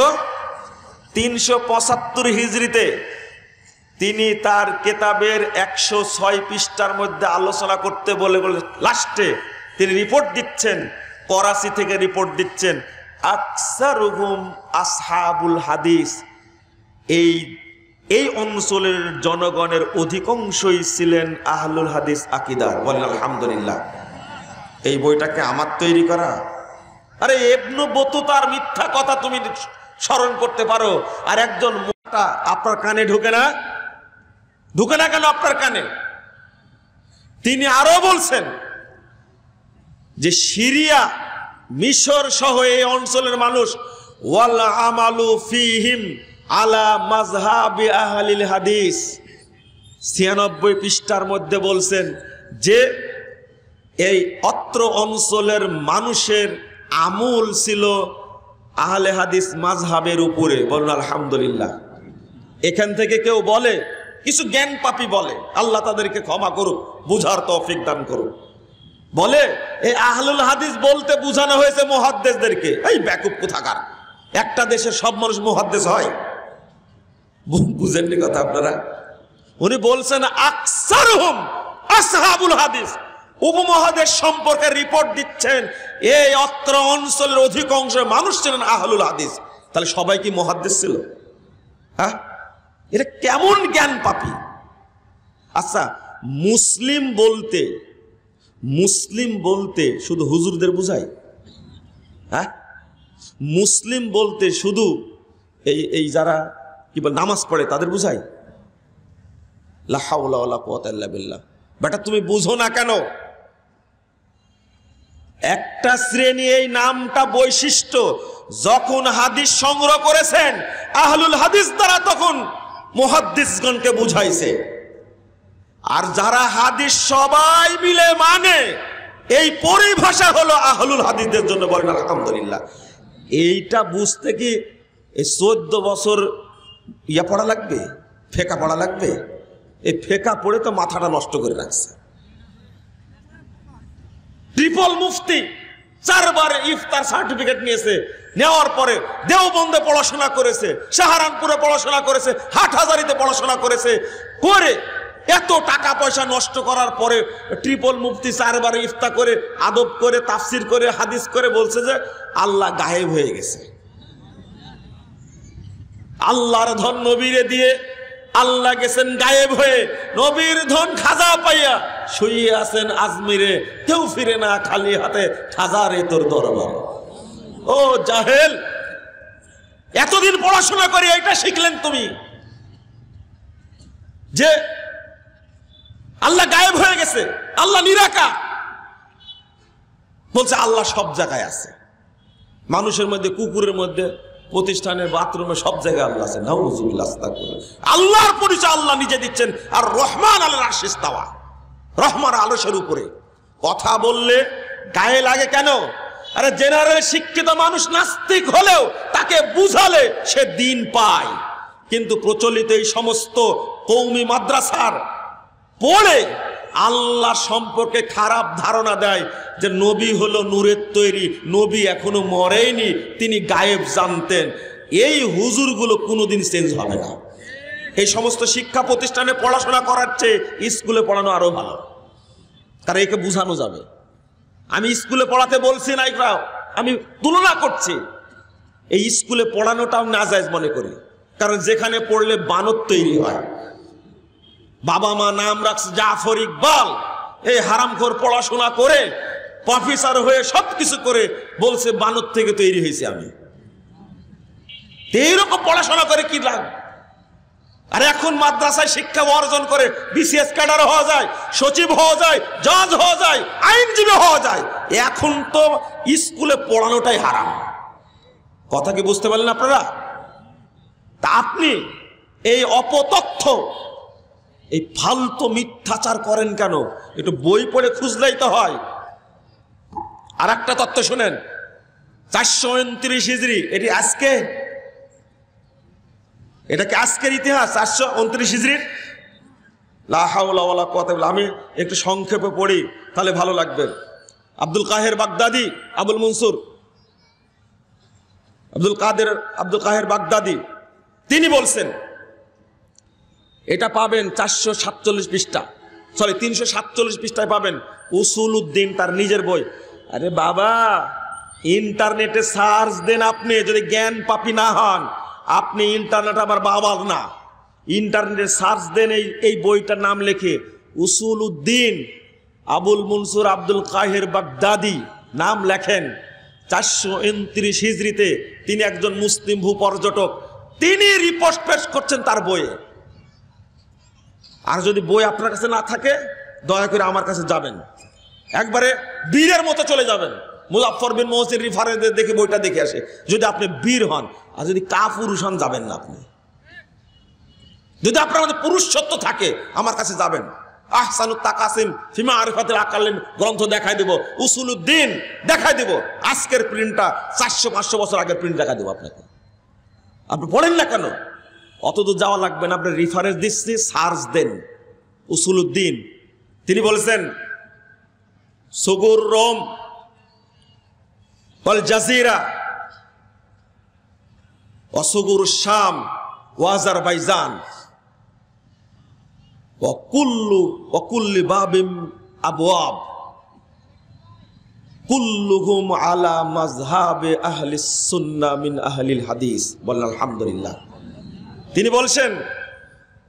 375 হিজরিতে তিনি তার কেতাবের 106 পৃষ্ঠার মধ্যে আলোচনা করতে বলে লাস্টে তিনি রিপোর্ট দিচ্ছেন, করাচি থেকে রিপোর্ট দিচ্ছেন আকসারুহুম আসহাবুল হাদিস। এই অঞ্চলের জনগণের অধিকাংশই ছিলেন আহলুল হাদিস আকীদার। বলেন আলহামদুলিল্লাহ। এই বইটাকে আমার তৈরি করা? আরে ইবনে বতুতার মিথ্যা কথা তুমি স্মরণ করতে পারো, আর একজন মোটা আপনার কানে ঢুকে না? ঢুকে না কেন আপনার কানে? তিনি আরো বলছেন যে সিরিয়া, মিশর সহ এই অঞ্চলের মানুষ ওয়াল আমালু ফিহিম আলা মাযহাবি আহলিল হাদিস। 96 পৃষ্ঠার মধ্যে বলছেন যে এই অত্র অঞ্চলের মানুষের আমল ছিল আহলে হাদিস মাযহাবের উপরে। বলুন আলহামদুলিল্লাহ। এখান থেকে কেউ বলে, কিছু জ্ঞান পাপী বলে, আল্লাহ তাদেরকে ক্ষমা করুক, বুঝার তৌফিক দান করুক, বলে এই আহলুল হাদিস বলতে বোঝানো হয়েছে মুহাদ্দিসদেরকে। এই বেকুব কোথাকার! একটা দেশে সব মানুষ মুহাদ্দিস হয়? বুঝেননি কথা আপনারা? উনি বলছেন আকসারুহুম আসহাবুল হাদিস। উপমহাদেশ সম্পর্কে রিপোর্ট দিচ্ছেন এই অত্র অঞ্চলের অধিকাংশ মানুষ ছিলেন আহলুল হাদিস। তাহলে সবাই কি মুহাদ্দিস ছিল? হ্যাঁ, এটা কেমন জ্ঞান পাপী! আচ্ছা, মুসলিম বলতে শুধু হুজুরদের বুঝায়? হ্যাঁ, মুসলিম বলতে শুধু এই যারা কি বল নামাজ পড়ে তাদের বুঝায়? লা হাওলা ওয়ালা কুওয়াতা ইল্লা বিল্লাহ। বেটা তুমি বুঝো না কেন? একটা শ্রেণী এই নামটা বৈশিষ্ট্য যখন হাদিস সংগ্রহ করেছেন আহলুল হাদিস দ্বারা, তখন মুহাদ্দিসগণকে বুঝাইছে। আর যারা হাদিস সবাই মিলে মানে, এই পরিভাষা হলো আহলুল হাদিসদের জন্য। বলেন আলহামদুলিল্লাহ। এইটা বুঝতে কি এই 14 বছর পড়া লাগবে, ফেকা পড়া লাগবে? এই ফেকা পড়ে তো মাথাটা নষ্ট করে রাখছে। ট্রিপল মুফতি 4 বার ইফতার সার্টিফিকেট নিয়েছে, নেওয়ার পরে দেওবন্দে পড়াশোনা করেছে, সাহারানপুরে পড়াশোনা করেছে, হাটহাজারিতে পড়াশোনা করেছে, করে এত টাকা পয়সা নষ্ট করার পরে ট্রিপল মুফতি 4 বার ইফতার করে, আদব করে, তাফসির করে, হাদিস করে বলছে যে আল্লাহ গায়েব হয়ে গেছে। আল্লাহর ধন নবীরে দিয়ে আল্লাহ গেছেন গায়েব হয়ে, নবীর ধন খাজা পাইয়া শুয়ে আছেন আজমিরে, কেউ ফিরে না খালি হাতে, খাজারে তোর দরবারে। ও জাহেল, এতদিন পড়াশোনা করে এটা শিখলেন তুমি যে আল্লাহ গায়েব হয়ে গেছে, আল্লাহ নিরাকার। বলছে আল্লাহ সব জায়গায় আছে, মানুষের মধ্যে, কুকুরের মধ্যে, প্রতিষ্ঠানের বাথরুমে, সব জায়গায় আল্লাহ আছে। নাউযুবিল্লাহ, আস্তাগফিরুল্লাহ। আল্লাহর পরিচয় আল্লাহ নিজে দিচ্ছেন। আর রহমান আলাল আরশি ইস্তাওয়া, রহমান আরশের উপরে। কথা বললে গায়ে লাগে কেন? আরে জেনারেল শিক্ষিত মানুষ নাস্তিক হলেও তাকে বুঝালে সে দিন পায়। কিন্তু প্রচলিত এই সমস্ত কওমি মাদ্রাসার পড়ে আল্লাহ সম্পর্কে খারাপ ধারণা দেয় যে নবী হলো নূরের তৈরি, নবী এখনো মরেনি, তিনি গায়েব জানতেন। এই হুজুরগুলো কোনোদিন চেঞ্জ হবে না। এই সমস্ত শিক্ষা প্রতিষ্ঠানে পড়াশোনা করার চেয়ে স্কুলে পড়ানো আরো ভালো, কারণ একে বুঝানো যাবে। আমি স্কুলে পড়াতে বলছি না, আমি তুলনা করছি। এই স্কুলে পড়ানোটাও নাজায়েজ মনে করি, কারণ যেখানে পড়লে বানর তৈরি হয়। বাবা মা নাম রাখছে জাফর ইকবাল, এই হারামখোর পড়াশোনা করে প্রফেসর হয়ে সবকিছু করে বলছে বানর থেকে তৈরি হয়েছে আমি। এইরকম পড়াশোনা করে কি লাভ? আর এখন মাদ্রাসায় শিক্ষা অর্জন করে বিসিএস ক্যাডার হওয়া যায়, সচিব হওয়া যায়, জজ হওয়া যায়, আইনজীবী হওয়া যায়। এখন তো স্কুলে পড়ানোটাই হারাম। কথা কি বুঝতে পারলেন আপনারা? তা আপনি এই অপতথ্য, এই ফালতু মিথ্যাচার করেন কেন? একটু বই পড়ে খুঁজলেই তো হয়। আর একটা তথ্য শুনেন, 429 হিজরি, এটি আজকে, এটা কি আজকের ইতিহাস? 429 হিজরির লা হাওলা ওয়ালা কুওয়াতা ইল্লা বিল্লাহ। আমি একটু সংক্ষেপে পড়ি তাহলে ভালো লাগবে। আব্দুল কাহের বাগদাদি, আবুল মনসুর আব্দুল কাহের বাগদাদি, তিনি বলছেন, এটা পাবেন 447 পৃষ্ঠা, সরি 347 পৃষ্ঠায় পাবেন, উসুলউদ্দিন, তার নিজের বই। আরে বাবা, ইন্টারনেটে সার্চ দেন, আপনি যদি জ্ঞান পাপী না হন, আপনি ইন্টারনেট আবার বাবার না, ইন্টারনেটে সার্চ দেন এই বইটার নাম লেখে উসুলউদ্দিন আবুল মনসুর আব্দুল কাহের বাগদাদি, নাম লেখেন। 429 হিজরিতে তিনি একজন মুসলিম ভূপর্যটক, তিনি রিপোর্ট পেশ করছেন তার বইয়ে। আর যদি বই আপনার কাছে না থাকে, দয়া করে আমার কাছে যাবেন, একবারে বীরের মতো চলে যাবেন, মুজাফফর বিন মুহসিন রিফারেন্স দেখে বইটা দেখে আসে, যদি আপনি বীর হন। আর যদি কাপুরুষ হন, যাবেন না আপনি। যদি আপনার মধ্যে পুরুষত্ব থাকে, আমার কাছে যাবেন। আহসানুত তাকাসিম ফি মারিফাতিল আকালিম গ্রন্থ দেখাই দেব, উসুলউদ্দিন দেখাই দেব, আজকের প্রিন্টটা 400-500 বছর আগের প্রিন্ট দেখাই দেব আপনাকে। আপনি পড়েন না কেন? অত দূর যাওয়া লাগবে না, আপনি রেফারেন্স দিচ্ছি, সার্চ দেন উসুলউদ্দিন। তিনি বলেছেন, সুগুর রোম ওয়াল জাজিরা ওয়া সুগুর শাম ওয়া আজারবাইজান ওয়া কুল্লি বাবিম আবওয়াব কুল্লুহুম আলা মাযহাবে আহলিস সুন্নাহ মিন আহলিল হাদিস। বলেন আলহামদুলিল্লাহ। তিনি বলছেন,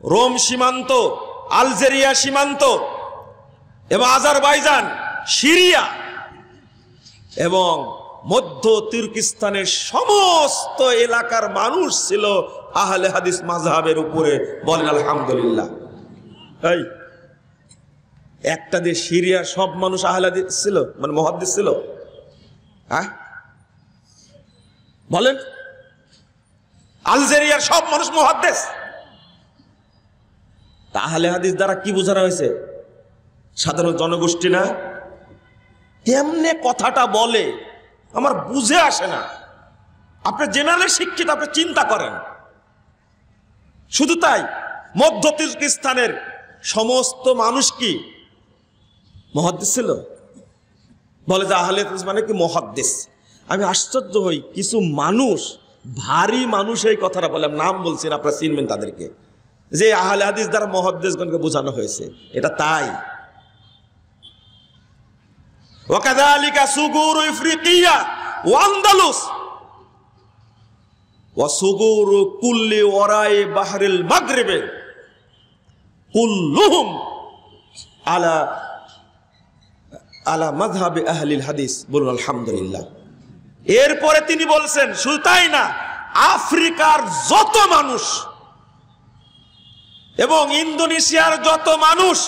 রোম সীমান্ত, আলজেরিয়া সীমান্ত এবং আজারবাইজান, সিরিয়া এবং মধ্য তুর্কিস্তানের সমস্ত এলাকার মানুষ ছিল আহলে হাদিস মাযহাবের উপরে। বলেন আলহামদুলিল্লাহ। এই একটা দেশ সিরিয়া, সব মানুষ আহলে হাদিস ছিল, মানে মুহাদ্দিস ছিল? হ্যাঁ বলেন। আলজেরিয়ার সব মানুষ মুহাদ্দিস। আহলে হাদিস দ্বারা কি বোঝানো হয়েছে? সাধারণ জনগোষ্ঠী না? কেমনে কথাটা বলে আমার বুঝে আসে না। আপনি জেনারেল শিক্ষিত, আপনি চিন্তা করেন। শুধু তাই, মধ্য তুর্কিস্তানের সমস্ত মানুষ কি মুহাদ্দিস ছিল? বলে যে আহলে হাদিস মানে কি মুহাদ্দিস। আমি আশ্চর্য হই, কিছু মানুষ, ভারী মানুষ এই কথাটা বলে, নাম বলছেন, আপনারা চিনবেন তাদেরকে, যে আহলে হাদিস দ্বারা মুহাদ্দিসগণকে বোঝানো হয়েছে। এটা তাই। ওয়াকাযালিকা সুগুর ইফরিকিয়া ওয়া আন্দালুস ওয়া সুগুর কুল্লি ওয়ারাই বাহরিল মাগরিবে কুল্লুহুম আলা মাযহাবি আহলিল হাদিস। বলুন আলহামদুলিল্লাহ। এরপরে তিনি বলছেন, শুধু তাই না, আফ্রিকার যত মানুষ এবং ইন্দোনেশিয়ার যত মানুষ,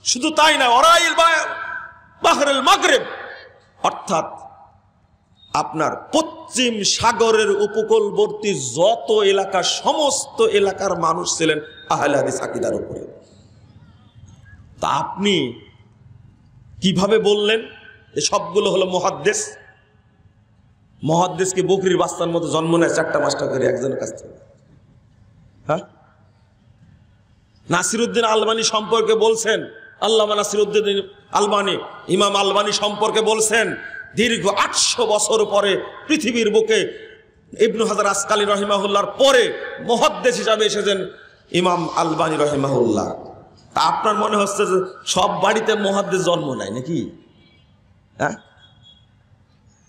শুধু তাই না, ওরাইল বাহরুল মাগরিব, অর্থাৎ আপনার পশ্চিম সাগরের উপকূলবর্তী যত এলাকা, সমস্ত এলাকার মানুষ ছিলেন আহলে হাদিস আকীদার উপরে। তা আপনি কিভাবে বললেন যে সবগুলো হলো মুহাদ্দিস? মুহাদ্দিস কি বকরির বাচ্চার মতো জন্ম নেয় 4টা 5টা করে একজনের কাছ থেকে? হ্যাঁ, নাসিরউদ্দিন আলবানী সম্পর্কে বলছেন, আল্লামা নাসিরউদ্দিন আলবানী, ইমাম আলবানী সম্পর্কে বলছেন, দীর্ঘ 800 বছর পরে পৃথিবীর বুকে ইবনু হাজার আসকালী রহিমাহুল্লাহর পরে মুহাদ্দিস হিসাবে এসেছেন ইমাম আলবানী রহিমাহুল্লাহ। তা আপনার মনে হচ্ছে যে সব বাড়িতে মুহাদ্দিস জন্ম নেয় নাকি? হ্যাঁ,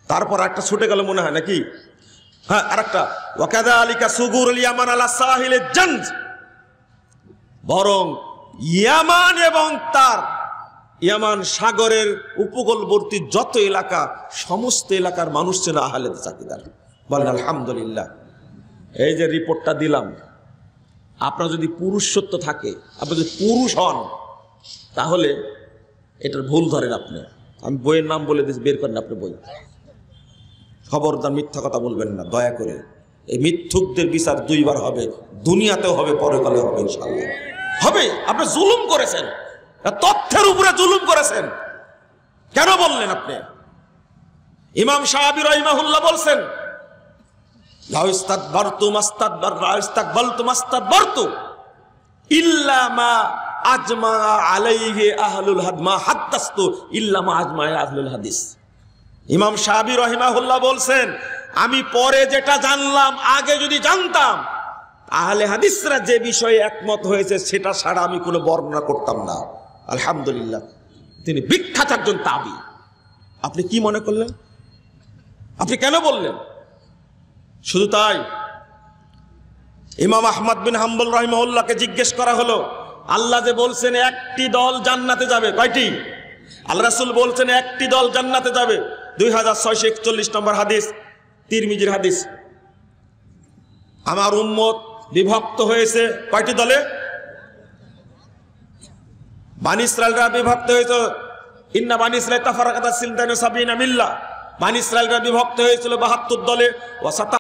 তারপর একটা ছুটে গেল মনে হয় নাকি? হ্যাঁ, আরেকটা, ওয়াকাযালিকা সুগুরুল ইয়ামান আলা সাহিলিল জানজ, বরং ইয়ামান এবং তার ইয়ামান সাগরের উপকূলবর্তী যত এলাকা, সমস্ত এলাকার মানুষ ছিল আহলে হাদিস আকীদার। বলেন আলহামদুলিল্লাহ। এই যে রিপোর্টটা দিলাম, আপনার যদি পুরুষত্ব থাকে, আপনি যদি পুরুষ হন, তাহলে এটার ভুল ধরেন আপনি। আমি বইয়ের নাম বলে দিচ্ছি, বের করেন আপনি বই। খবরদার মিথ্যা কথা বলবেন না দয়া করে। এই মিথ্যুকদের বিচার দুইবার হবে, দুনিয়াতেও হবে, পরকালে হবে ইনশাআল্লাহ। হবে। আপনি জুলুম করেছেন, তথ্যের উপরে জুলুম করেছেন, কেন বললেন আপনি? ইমাম শাফিঈ রাহিমাহুল্লাহ বলছেন, লাউ ইস্তাকবারতু মাস্তাকবার লা ইস্তাকবালতু মাস্তাকবারতু ইল্লা মা আজমা আলাইহি আহলুল হাদিস মা হাদাসতু ইল্লা মা আজমা আহলুল হাদিস। ইমাম শাফিঈ রাহিমাহুল্লাহ বলছেন, আমি পরে যেটা জানলাম, আগে যদি জানতাম আহলে হাদিসরা যে বিষয়ে একমত হয়েছে সেটা ছাড়া আমি কোনো বর্ণনা করতাম না। আলহামদুলিল্লাহ, তিনি বিখ্যাত একজন তাবী। আপনি কি মনে করলেন? আপনি কেন বললেন? শুধু তাই, ইমাম আহমদ বিন হাম্বল রাহিমাহুল্লাহকে জিজ্ঞেস করা হলো, আল্লাহ যে বলছেন একটি দল জান্নাতে যাবে, কয়টি? আল্লাহ রাসূল বলছেন একটি দল জান্নাতে যাবে। 2641 নম্বর হাদিস, তিরমিজির হাদিস। আমার উম্মত বিভক্ত হয়েছে কয়টি দলে? বানি ইসরাইলরা বিভক্ত হয়েছে, ইন্না বানি ইসরাইল তাফারাকাত সিনতাইন সাবিনা মিল্লাহ। বানি ইসরাইলরা বিভক্ত হয়েছিল 72 দলে।